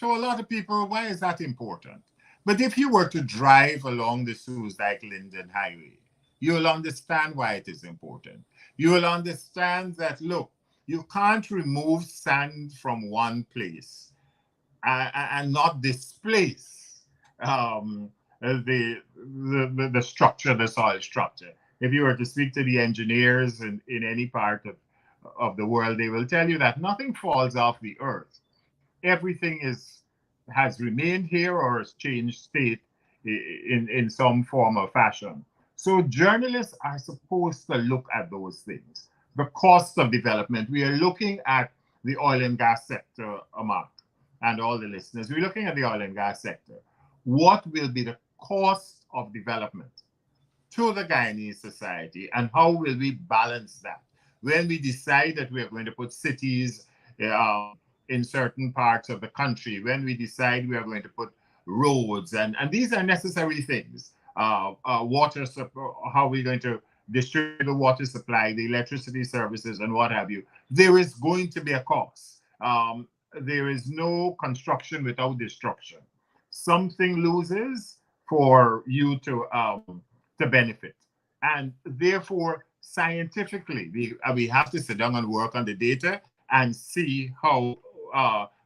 a lot of people, why is that important? But if you were to drive along the Suez-Dyke-Linden Highway, you will understand why it is important. You will understand that, look, you can't remove sand from one place and not displace the structure, the soil structure. If you were to speak to the engineers in any part of the world, they will tell you that nothing falls off the earth. Everything has remained here or has changed state in some form or fashion. So journalists are supposed to look at those things. The cost of development. We are looking at the oil and gas sector, Mark, and all the listeners. We're looking at the oil and gas sector. What will be the cost of development to the Guyanese society, and how will we balance that? When we decide that we are going to put cities in certain parts of the country, when we decide we are going to put roads, and these are necessary things, water, how we're going to distribute the water supply, the electricity services, and what have you, there is going to be a cost. There is no construction without destruction. Something loses for you to benefit. And therefore, scientifically, we have to sit down and work on the data and see how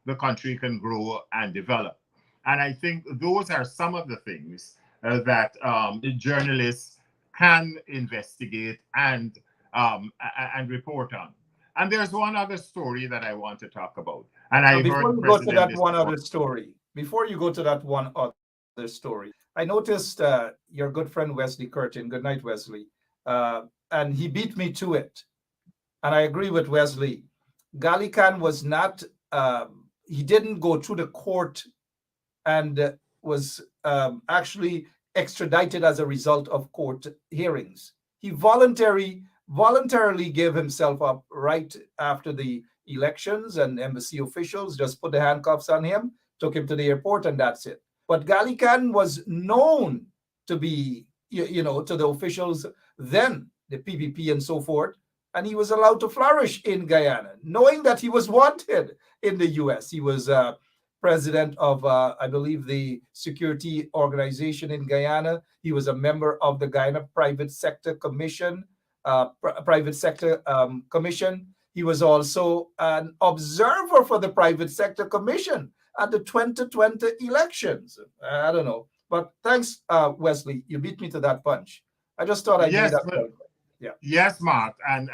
the country can grow and develop. And I think those are some of the things that journalists can investigate and report on. And there's one other story that I want to talk about. And I before heard you go to that one other story, I noticed your good friend Wesley Curtin. Good night, Wesley. And he beat me to it. And I agree with Wesley. Gali Khan was not, he didn't go through the court and was actually extradited as a result of court hearings. He voluntarily gave himself up right after the elections, and embassy officials just put the handcuffs on him, took him to the airport, and that's it. But Gali Khan was known to be, to the officials then, the PPP and so forth, and he was allowed to flourish in Guyana, knowing that he was wanted in the U.S. He was president of, I believe, the security organization in Guyana. He was a member of the Guyana Private Sector Commission. He was also an observer for the Private Sector Commission at the 2020 elections. I don't know, but thanks, Wesley. You beat me to that punch. I just thought I'd yes, that point. Yeah. Yes, Mark, and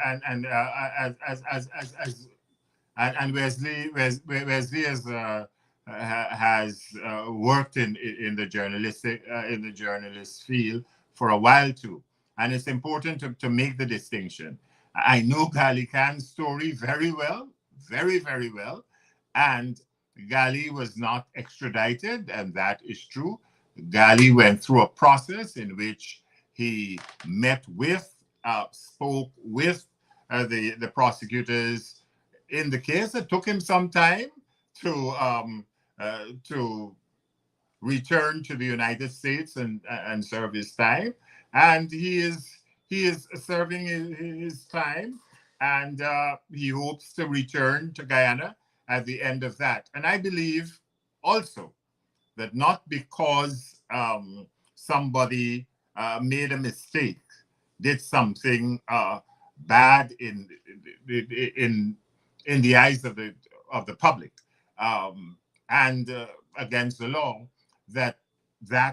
Wesley has worked in the journalist field for a while too, and it's important to make the distinction. I know Gali Khan's story very well, very, very well, and Gali was not extradited, and that is true. Gali went through a process in which he met with, spoke with the prosecutors in the case. It took him some time to return to the United States and serve his time, and he is serving his time, and he hopes to return to Guyana at the end of that. And I believe also that not because somebody made a mistake, did something bad in the eyes of the public and against the law, that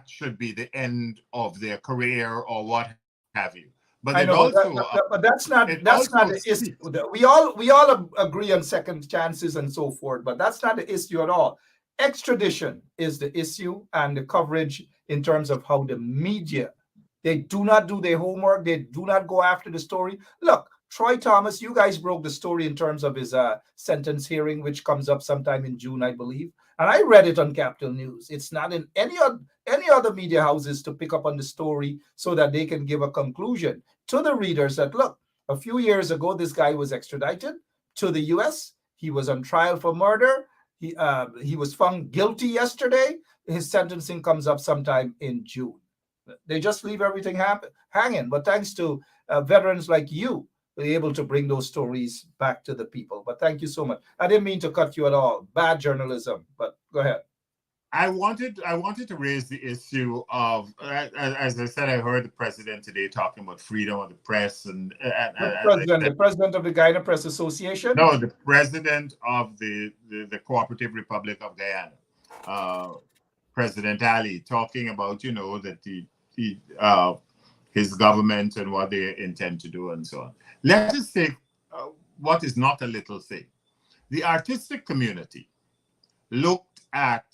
should be the end of their career or what have you. But I it know, also but that's not it that's not also the issue. speaks. We all agree on second chances and so forth, but that's not the issue at all. Extradition is the issue, and the coverage in terms of how the media, they do not do their homework. They do not go after the story. Look, Troy Thomas, you guys broke the story in terms of his sentence hearing, which comes up sometime in June, I believe. And I read it on Capital News. It's not in any other media houses to pick up on the story so that they can give a conclusion to the readers that, look, a few years ago, this guy was extradited to the U.S. He was on trial for murder. He was found guilty yesterday. His sentencing comes up sometime in June. They just leave everything hanging. But thanks to veterans like you, we're able to bring those stories back to the people. But thank you so much. I didn't mean to cut you at all. Bad journalism, but go ahead. I wanted to raise the issue of, as I said, I heard the president today talking about freedom of the press, and The president of the Guyana Press Association. No, the president of the Cooperative Republic of Guyana, President Ali, talking about that his government and what they intend to do and so on. Let us take what is not a little thing. The artistic community looked at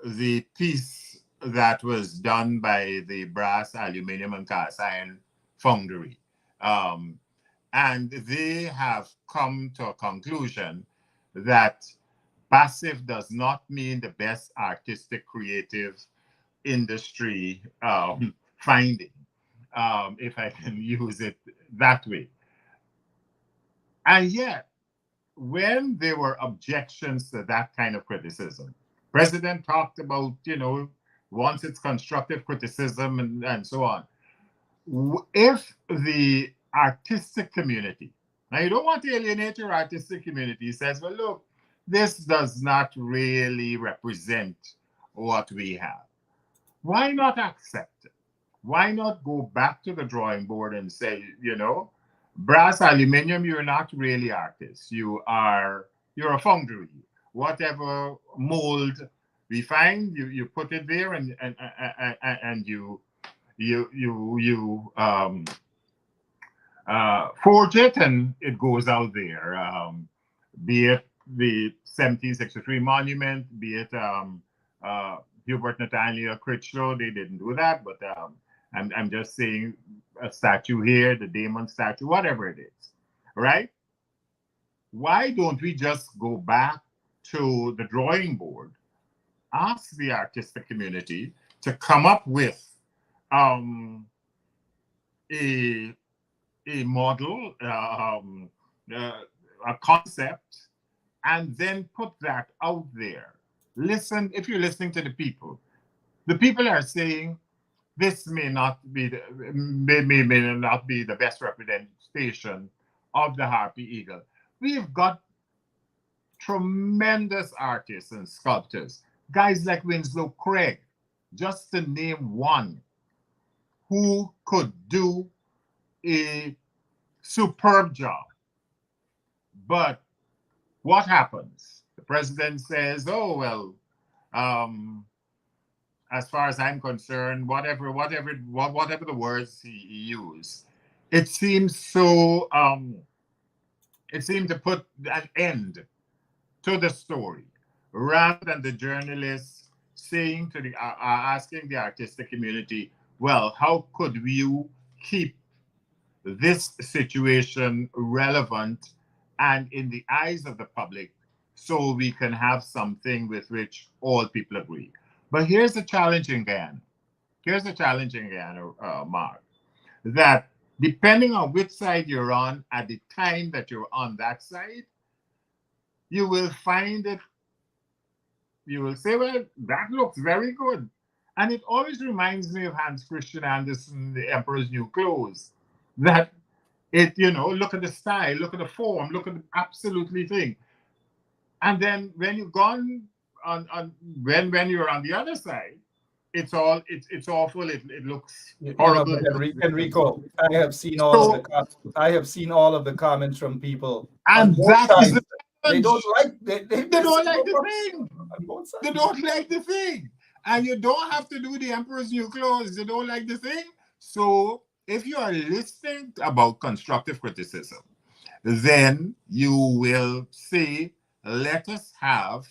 the piece that was done by the brass, aluminum, and cast iron foundry. And they have come to a conclusion that passive does not mean the best artistic creative industry finding, if I can use it that way. And yet, when there were objections to that kind of criticism, President talked about, once it's constructive criticism and so on. If the artistic community, now you don't want to alienate your artistic community, says, well, look, this does not really represent what we have. Why not accept it? Why not go back to the drawing board and say, brass, aluminum, you're not really artists. You're a foundry. Whatever mold we find, you put it there and you forge it and it goes out there. Be it the 1763 monument, be it Hubert Nathaniel Critchlow, they didn't do that, but I'm just saying a statue here, the Damon statue, whatever it is, right? Why don't we just go back to the drawing board, ask the artistic community to come up with a model, a concept, and then put that out there. Listen, if you're listening to the people are saying this may not be the best representation of the Harpy Eagle. We've got tremendous artists and sculptors, guys like Winslow Craig, just to name one, who could do a superb job. But what happens? The president says, oh, well, as far as I'm concerned, whatever the words he used, it seems so, it seemed to put an end to the story, rather than the journalists saying to asking the artistic community, well, how could you keep this situation relevant and in the eyes of the public so we can have something with which all people agree? But here's the challenge in Guyana. Mark, that depending on which side you're on at the time that you're on that side, you will find it, you will say, well, that looks very good. And it always reminds me of Hans Christian Andersen, The Emperor's New Clothes, that it, look at the style, look at the form, look at the absolutely thing. And then when you've gone when you're on the other side, it's awful. It looks horrible. Enrico, I have seen all of the comments from people, and that is the they don't like they don't like the thing. They don't like the thing, and you don't have to do The Emperor's New Clothes. They don't like the thing, so if you are listening about constructive criticism, then you will say, let us have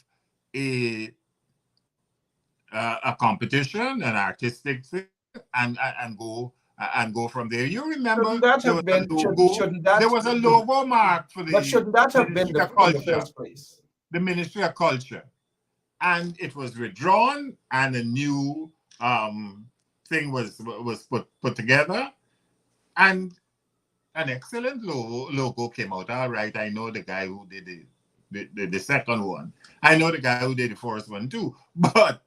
a a competition, an artistic thing, and go from there. You remember Shouldn't that there was have a been? logo. Shouldn't There that? was a logo mark for But the shouldn't that have been Ministry of in the Culture. first place? The Ministry of Culture, and it was withdrawn, and a new thing was put together, and an excellent logo came out. All right, I know the guy who did the second one. I know the guy who did the first one too, but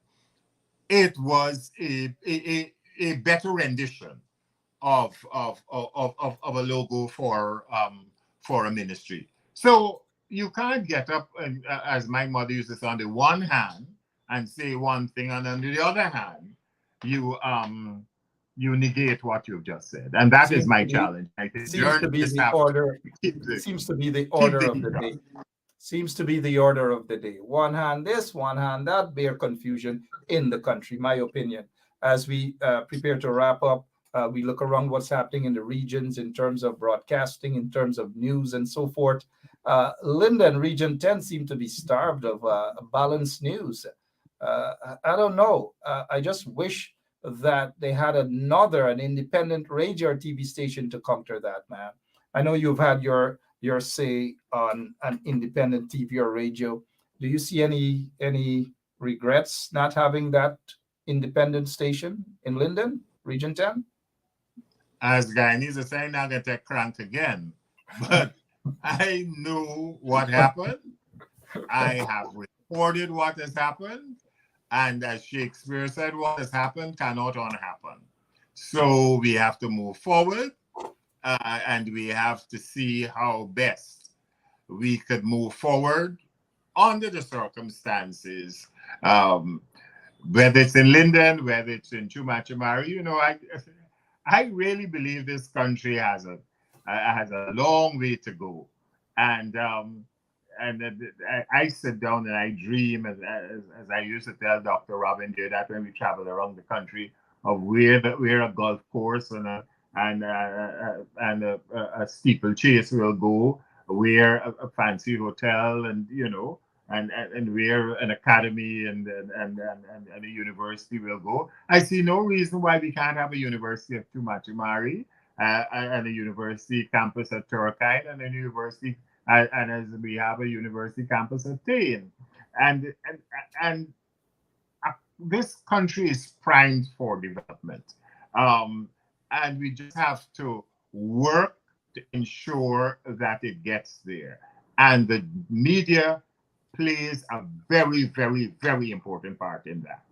it was a better rendition of a logo for a ministry. So you can't get up and, as my mother used to say, on the one hand and say one thing, and on the other hand, you negate what you've just said, and that is Seems my to be challenge. I think seems to be journalists the have to order. keep the Seems to be the keep order the of the heat day. up. Seems to be the order of the day. One hand this, one hand that, bear confusion in the country, my opinion. As we prepare to wrap up, we look around what's happening in the regions in terms of broadcasting, in terms of news, and so forth. Linda and Region 10 seem to be starved of balanced news. I don't know. I just wish that they had an independent radio or TV station to counter that, man. I know you've had your say on an independent TV or radio. Do you see any regrets not having that independent station in Linden, Region 10? As Guyanese are saying, now get that crank again. But I knew what happened. I have reported what has happened. And as Shakespeare said, what has happened cannot unhappen. So we have to move forward, and we have to see how best we could move forward under the circumstances. Whether it's in Linden, whether it's in Chumachamari, I really believe this country has a long way to go, and I sit down and I dream, as I used to tell Dr. Robin did that when we travel around the country, of where a golf course and a steeplechase will go, where a fancy hotel, and where an academy and a university will go. I see no reason why we can't have a university of Tumachimari, and a university campus at Turkine, and a university, and as we have a university campus at Tain. And this country is primed for development. Um, and we just have to work to ensure that it gets there. And the media plays a very, very, very important part in that.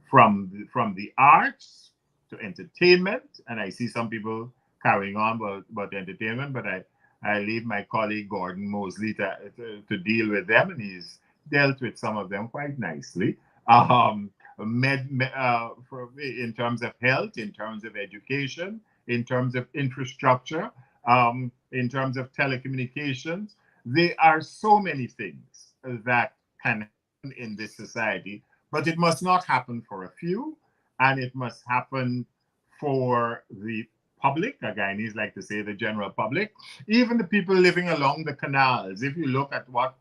From the arts to entertainment, and I see some people carrying on about entertainment, but I leave my colleague Gordon Mosley to deal with them, and he's dealt with some of them quite nicely. In terms of health, in terms of education, in terms of infrastructure, in terms of telecommunications. There are so many things that can happen in this society, but it must not happen for a few, and it must happen for the public. Guyanese like to say the general public, even the people living along the canals. If you look at what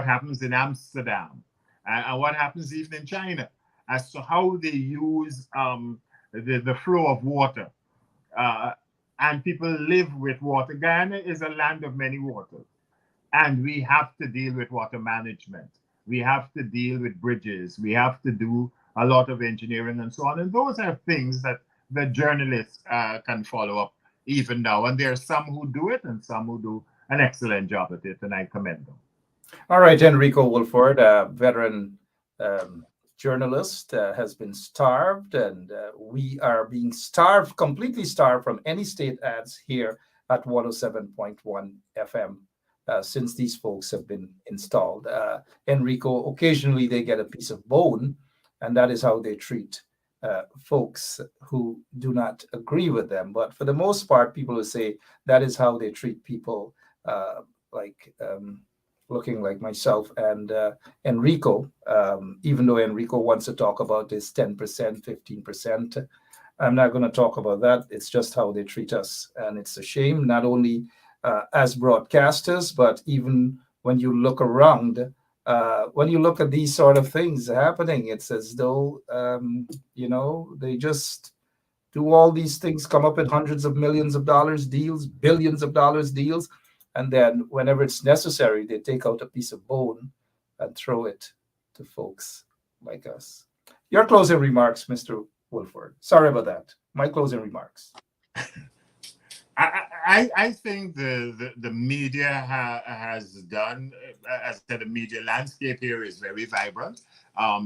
happens in Amsterdam, and what happens even in China, as to how they use the flow of water, and people live with water. Guyana is a land of many waters, and we have to deal with water management. We have to deal with bridges. We have to do a lot of engineering and so on. And those are things that the journalists can follow up even now. And there are some who do it and some who do an excellent job at it, and I commend them. All right, Enrico Woolford, veteran journalist, has been starved, and we are being starved, completely starved from any state ads here at 107.1 FM since these folks have been installed. Enrico, occasionally they get a piece of bone, and that is how they treat folks who do not agree with them. But for the most part, people will say that is how they treat people like looking like myself and Enrico, even though Enrico wants to talk about this 10%, 15%. I'm not going to talk about that. It's just how they treat us. And it's a shame, not only as broadcasters, but even when you look around, when you look at these sort of things happening, it's as though, they just do all these things, come up with hundreds of millions of dollars deals, billions of dollars deals. And then whenever it's necessary, they take out a piece of bone and throw it to folks like us. Your closing remarks, Mr. Woolford. Sorry about that. My closing remarks. I think the media has done, as I said, the media landscape here is very vibrant.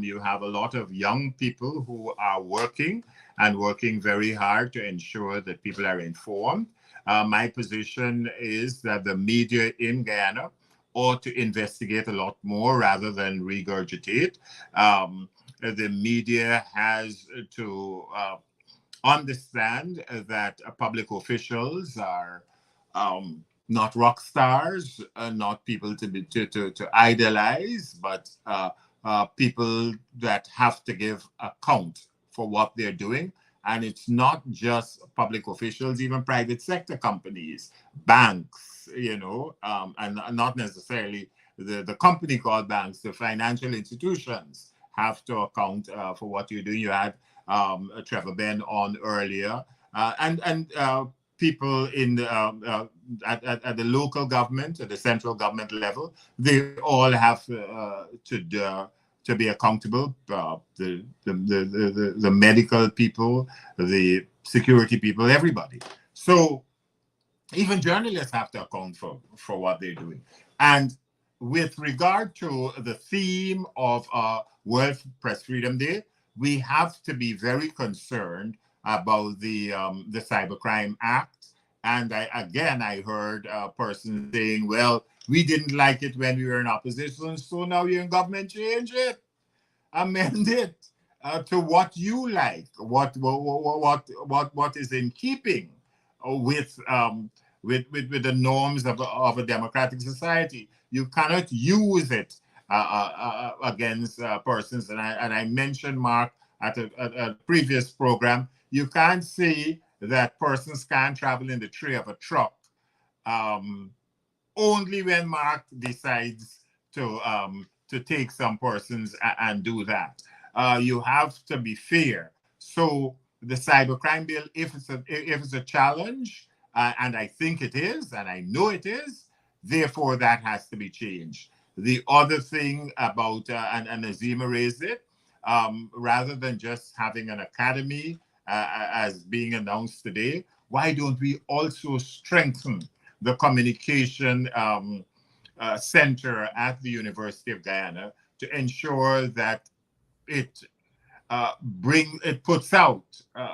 You have a lot of young people who are working very hard to ensure that people are informed. My position is that the media in Guyana ought to investigate a lot more rather than regurgitate. The media has to understand that people officials are not rock stars, not people to idolize, but people that have to give account for what they're doing. And it's not just public officials, even private sector companies, banks, and not necessarily the company called banks, the financial institutions have to account for what you're doing. You had Trevor Benn on earlier, and people in at the local government, at the central government level, they all have to be accountable. The medical people, the security people, everybody. So even journalists have to account for what they're doing. And with regard to the theme of World Press Freedom Day, we have to be very concerned about the Cybercrime Act. And I heard a person saying, well, we didn't like it when we were in opposition, so now you're in government, change it, amend it to what you like, what is in keeping with the norms of a democratic society. You cannot use it against persons. And I mentioned, Mark, at a previous program, you can't say that persons can't travel in the tray of a truck only when Mark decides to take some persons and do that. You have to be fair. So the cybercrime bill, if it's a challenge, and I think it is, and I know it is, therefore that has to be changed. The other thing about, and Azima raised it, rather than just having an academy as being announced today, why don't we also strengthen the communication center at the University of Guyana to ensure that it puts out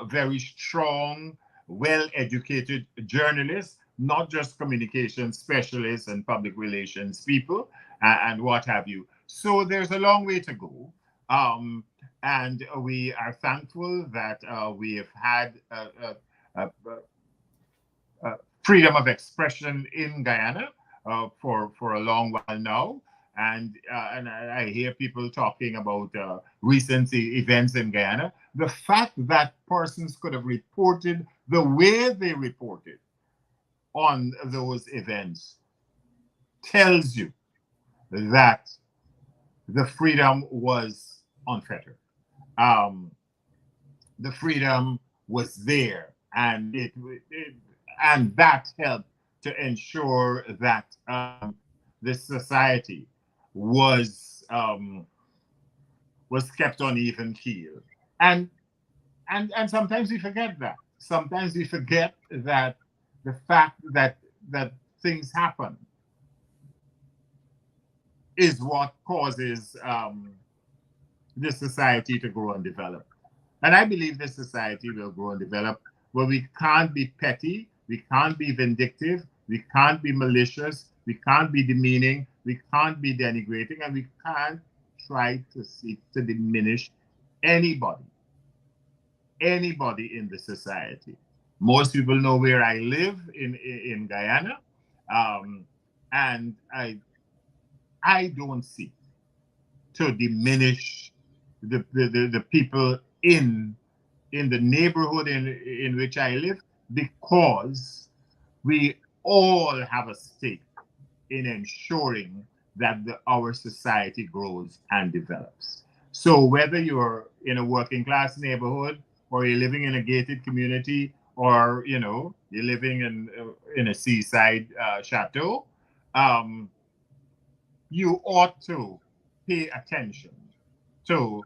very strong, well-educated journalists, not just communication specialists and public relations people and what have you. So there's a long way to go. And we are thankful that we have had freedom of expression in Guyana for a long while now. And I hear people talking about recent events in Guyana. The fact that persons could have reported the way they reported on those events tells you that the freedom was unfettered. The freedom was there, and and that helped to ensure that this society was kept on even keel. And sometimes we forget that. Sometimes we forget that the fact that things happen is what causes this society to grow and develop. And I believe this society will grow and develop, where we can't be petty, we can't be vindictive, we can't be malicious, we can't be demeaning, we can't be denigrating, and we can't try to seek to diminish anybody in the society. Most people know where I live in Guyana, and I don't seek to diminish the people in in the neighborhood in which I live, because we all have a stake in ensuring that our society grows and develops. So whether you're in a working class neighborhood, or you're living in a gated community, or you're living in a seaside chateau, you ought to pay attention to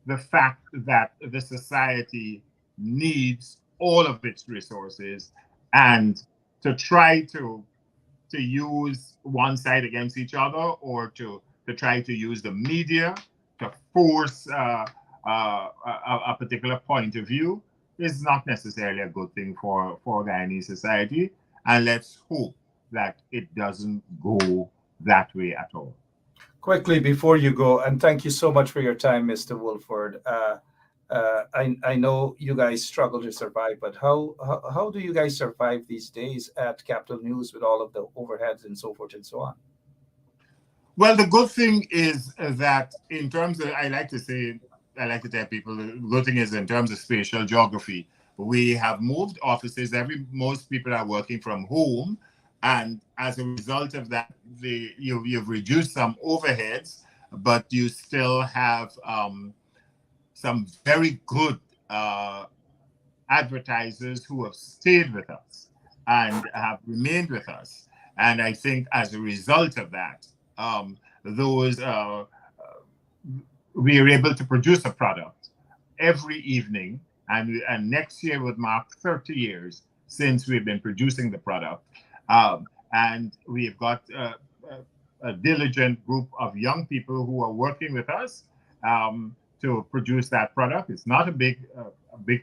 the fact that the society needs all of its resources, and to try to use one side against each other, or to try to use the media to force a particular point of view is not necessarily a good thing for Guyanese society. And let's hope that it doesn't go that way at all. Quickly before you go, and thank you so much for your time, Mr. Woolford. I know you guys struggle to survive, but how do you guys survive these days at Capital News with all of the overheads and so forth and so on? Well, the good thing is that in terms of, I like to tell people, the good thing is in terms of spatial geography, we have moved offices. Most people are working from home, and as a result of that, you've reduced some overheads, but you still have some very good advertisers who have stayed with us and have remained with us. And I think as a result of that, we are able to produce a product every evening, and next year would mark 30 years since we've been producing the product. And we've got a diligent group of young people who are working with us to produce that product. It's not a big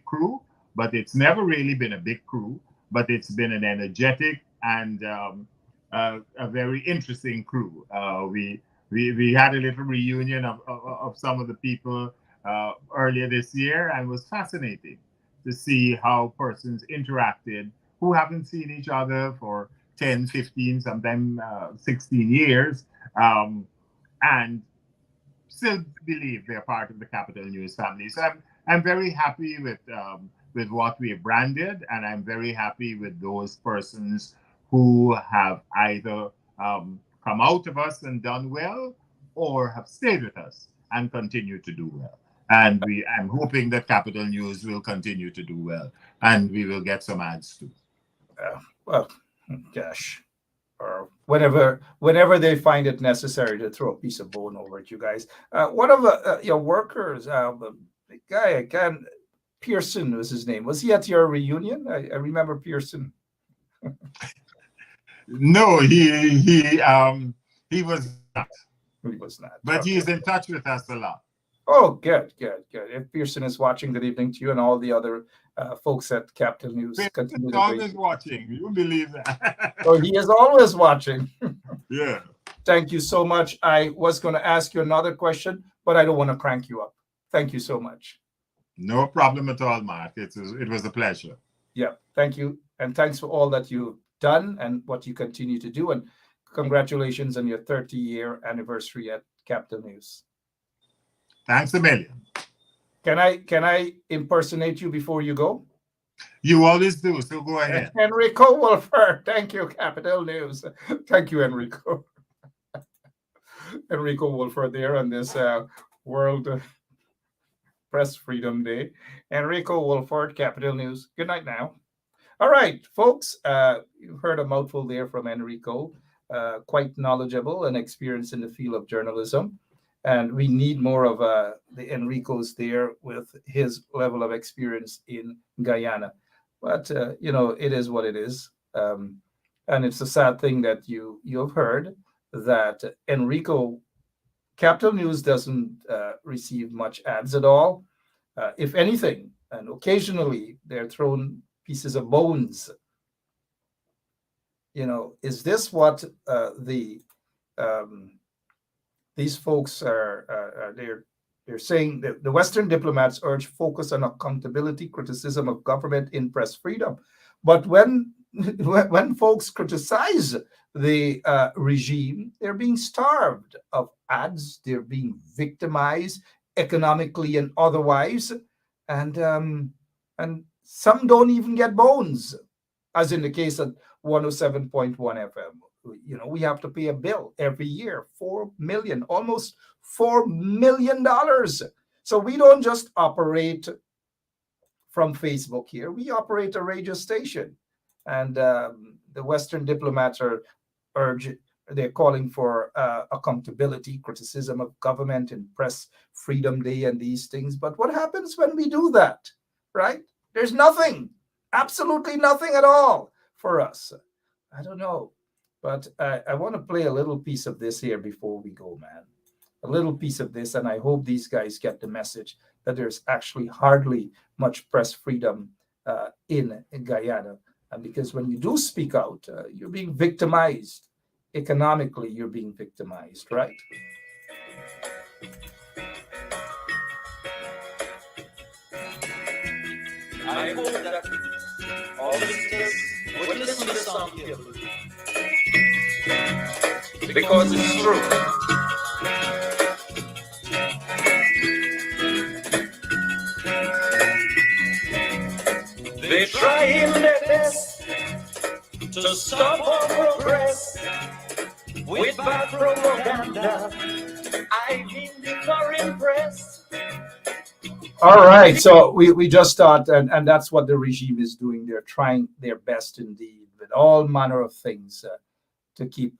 crew, but it's never really been a big crew, but it's been an energetic and a very interesting crew. We had a little reunion of some of the people earlier this year, and it was fascinating to see how persons interacted who haven't seen each other for 10, 15, sometimes 16 years, and still believe they're part of the Capital News family. So I'm very happy with what we have branded, and I'm very happy with those persons who have either come out of us and done well, or have stayed with us and continue to do well. And I'm hoping that Capital News will continue to do well, and we will get some ads too. Well, gosh, or whenever they find it necessary to throw a piece of bone over at you guys. One of your workers, the guy again, Pearson was his name. Was he at your reunion? I remember Pearson. No, he was not. He was not. But Okay. he's in touch with us a lot. Oh, good. If Pearson is watching, good evening to you and all the other folks at Capital News. He's always watching. You believe that? Oh, he is always watching. Yeah. Thank you so much. I was going to ask you another question, but I don't want to crank you up. Thank you so much. No problem at all, Mark. It was a pleasure. Yeah, thank you. And thanks for all that you've done and what you continue to do. And congratulations on your 30-year anniversary at Capital News. Thanks a million. Can I impersonate you before you go? You always do, so go ahead. Enrico Woolford. Thank you, Capital News. Thank you, Enrico. Enrico Woolford there on this World Press Freedom Day. Enrico Woolford, Capital News. Good night now. All right, folks, you've heard a mouthful there from Enrico, quite knowledgeable and experienced in the field of journalism. And we need more of the Enricos there with his level of experience in Guyana. But, it is what it is. And it's a sad thing that you have heard that Enrico, Capital News doesn't receive much ads at all. If anything, and occasionally they're thrown pieces of bones. Is this what these folks are they're saying that the Western diplomats urge focus on accountability, criticism of government in press freedom. But when folks criticize the regime, they're being starved of ads, they're being victimized economically and otherwise. and some don't even get bones, as in the case of 107.1 FM. We have to pay a bill every year, $4 million, almost $4 million. So we don't just operate from Facebook here. We operate a radio station, and the Western diplomats they're calling for accountability, criticism of government, and Press Freedom Day and these things. But what happens when we do that, right? There's nothing, absolutely nothing at all for us. I don't know, but I want to play a little piece of this here before we go, man. A little piece of this, and I hope these guys get the message that there's actually hardly much press freedom in Guyana. And because when you do speak out, you're being victimized. Economically, you're being victimized, right? I hope that all listeners would listen to this song carefully, because it's true. They're trying their best to stop our progress with bad propaganda. I've been the foreign press. All right, so we just thought, and that's what the regime is doing. They're trying their best indeed with all manner of things to keep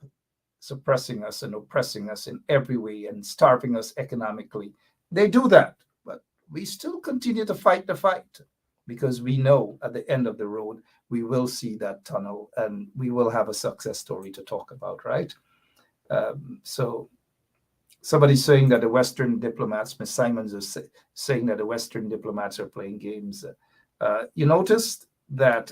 suppressing us and oppressing us in every way and starving us economically. They do that, but we still continue to fight the fight, because we know at the end of the road, we will see that tunnel and we will have a success story to talk about, right? So somebody's saying that the Western diplomats, Ms. Simons is saying that the Western diplomats are playing games. You noticed that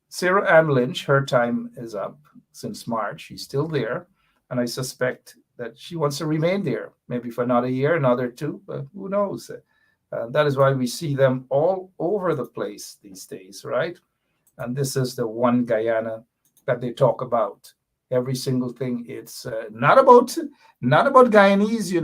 Sarah Ann Lynch, her time is up since March. She's still there. And I suspect that she wants to remain there, maybe for another year, another two, but who knows? That is why we see them all over the place these days, right? And this is the one Guyana that they talk about. Every single thing. It's not about Guyanese,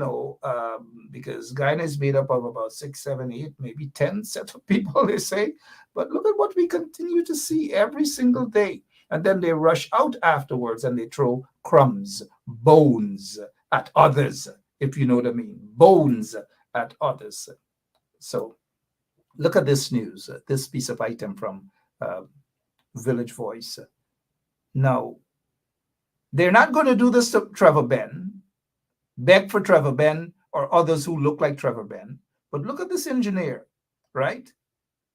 because Guyana is made up of about 6, 7, 8, maybe 10 sets of people, they say. But look at what we continue to see every single day. And then they rush out afterwards and they throw crumbs, bones at others, if you know what I mean. Bones at others. So look at this news, this piece of item from Village Voice. Now, they're not going to do this to Trevor Benn, beg for Trevor Benn or others who look like Trevor Benn. But look at this engineer, right?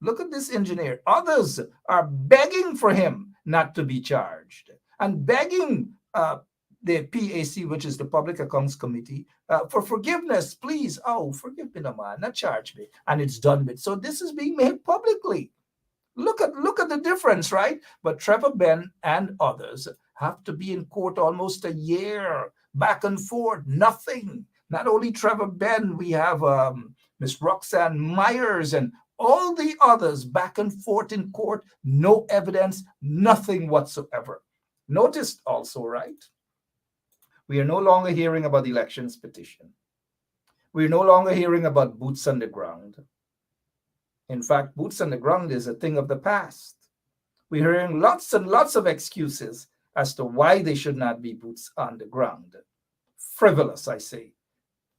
Look at this engineer. Others are begging for him not to be charged and begging the PAC, which is the Public Accounts Committee, for forgiveness. Please, forgive me, no man, not charge me. And it's done with. So this is being made publicly. Look at the difference, right? But Trevor Benn and others have to be in court almost a year, back and forth, nothing. Not only Trevor Benn, we have Miss Roxanne Myers and all the others back and forth in court, no evidence, nothing whatsoever. Notice also, right? We are no longer hearing about elections petition. We're no longer hearing about boots on the ground. In fact, boots on the ground is a thing of the past. We're hearing lots and lots of excuses as to why they should not be boots on the ground. Frivolous, I say.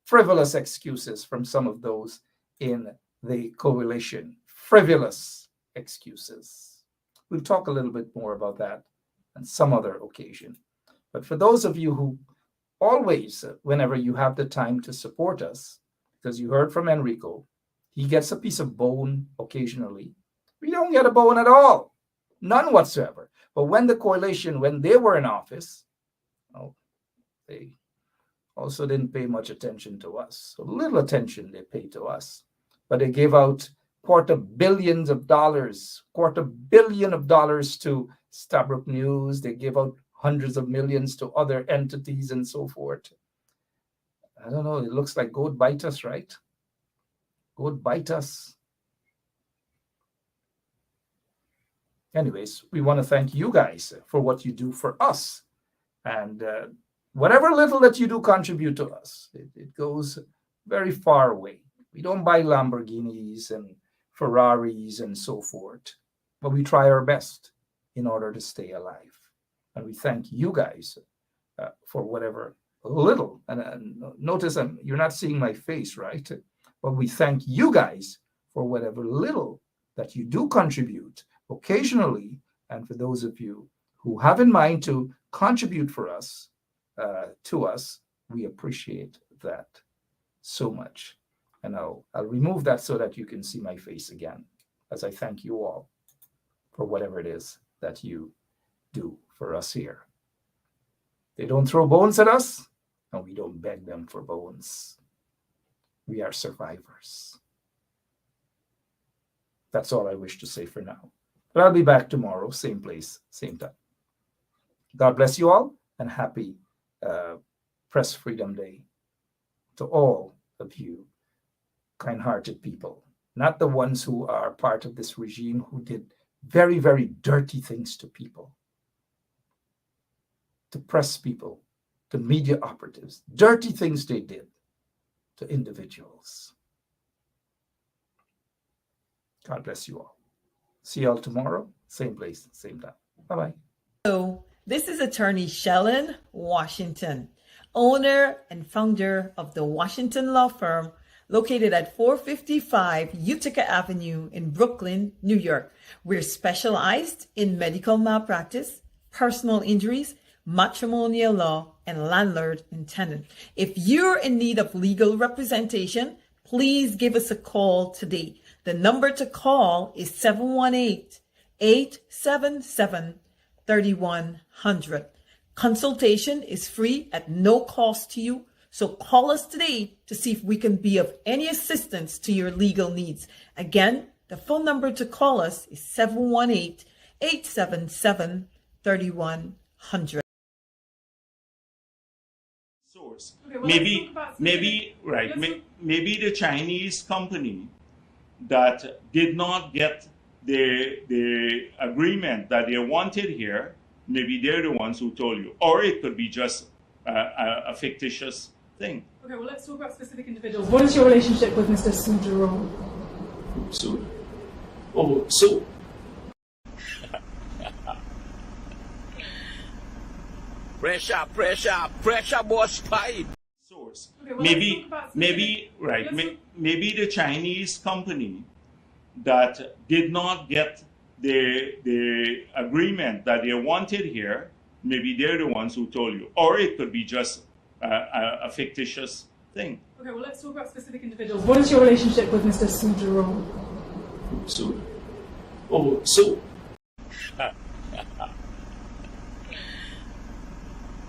Frivolous excuses from some of those in the coalition. Frivolous excuses. We'll talk a little bit more about that on some other occasion. But for those of you who always, whenever you have the time to support us, because you heard from Enrico, he gets a piece of bone occasionally. We don't get a bone at all. None whatsoever. But when the coalition, when they were in office, they also didn't pay much attention to us. So little attention they paid to us. But they gave out $250 million to Stabrook News. They gave out hundreds of millions to other entities and so forth. I don't know. It looks like go bite us, right? Go bite us. Anyways, we want to thank you guys for what you do for us. And whatever little that you do contribute to us, it goes very far away. We don't buy Lamborghinis and Ferraris and so forth, but we try our best in order to stay alive. And we thank you guys for whatever little, and notice you're not seeing my face, right? But we thank you guys for whatever little that you do contribute occasionally, and for those of you who have in mind to contribute for us, to us, we appreciate that so much. And I'll remove that so that you can see my face again, as I thank you all for whatever it is that you do for us here. They don't throw bones at us, and we don't beg them for bones. We are survivors. That's all I wish to say for now. But I'll be back tomorrow, same place, same time. God bless you all, and happy Press Freedom Day to all of you kind-hearted people, not the ones who are part of this regime who did very, very dirty things to people, to press people, to media operatives, dirty things they did to individuals. God bless you all. See you all tomorrow, same place, same time. Bye-bye. Hello, this is attorney Shellen Washington, owner and founder of the Washington Law Firm, located at 455 Utica Avenue in Brooklyn, New York. We're specialized in medical malpractice, personal injuries, matrimonial law, and landlord and tenant. If you're in need of legal representation, please give us a call today. The number to call is 718-877-3100. Consultation is free at no cost to you. So call us today to see if we can be of any assistance to your legal needs. Again, the phone number to call us is 718-877-3100. Source. Okay, well, maybe the Chinese company that did not get the agreement that they wanted here, maybe they're the ones who told you, or it could be just a fictitious thing. Okay, well, let's talk about specific individuals. What is your relationship with Mr. Su Jerome? Pressure, boss fight. Source. Okay, well, Maybe the Chinese company that did not get the agreement that they wanted here, maybe they're the ones who told you, or it could be just a fictitious thing. Okay, well, let's talk about specific individuals. What is your relationship with Mr. Su Jerome?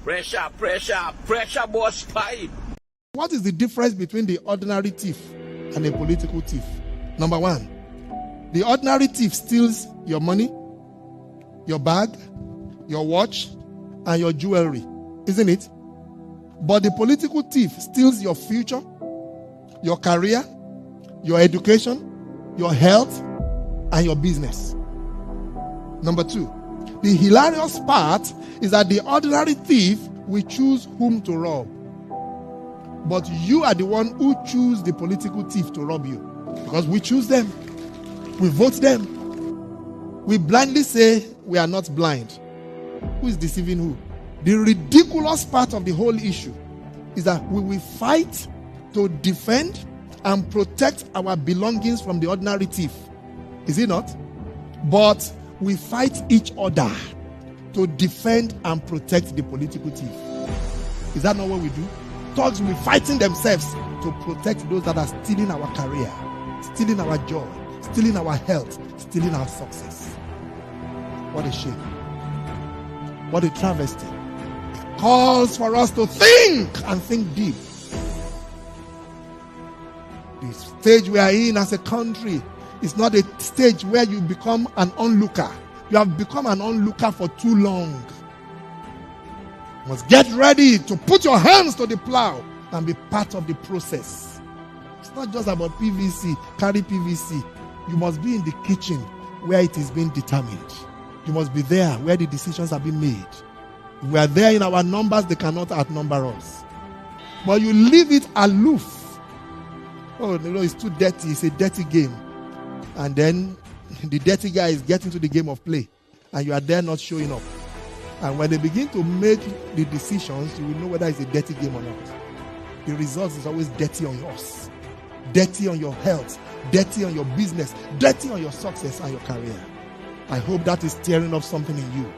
Pressure, boss fight. What is the difference between the ordinary thief and a political thief? Number one, the ordinary thief steals your money, your bag, your watch, and your jewelry, isn't it? But the political thief steals your future, your career, your education, your health, and your business. Number two, the hilarious part is that the ordinary thief will choose whom to rob. But you are the one who choose the political thief to rob you. Because we choose them. We vote them. We blindly say we are not blind. Who is deceiving who? The ridiculous part of the whole issue is that we will fight to defend and protect our belongings from the ordinary thief. Is it not? But we fight each other to defend and protect the political thief. Is that not what we do? Thugs will be fighting themselves to protect those that are stealing our career, stealing our joy, stealing our health, stealing our success. What a shame. What a travesty. It calls for us to think and think deep. The stage we are in as a country is not a stage where you become an onlooker. You have become an onlooker for too long. You must get ready to put your hands to the plow and be part of the process. It's not just about PVC, carry PVC. You must be in the kitchen where it is being determined. You must be there where the decisions are being made. If we are there in our numbers, they cannot outnumber us. But you leave it aloof Oh, no, it's too dirty. It's a dirty game. And then the dirty guy is getting to the game of play. And you are there not showing up. And when they begin to make the decisions, you will know whether it's a dirty game or not. The result is always dirty on yours. Dirty on your health. Dirty on your business. Dirty on your success and your career. I hope that is stirring up something in you.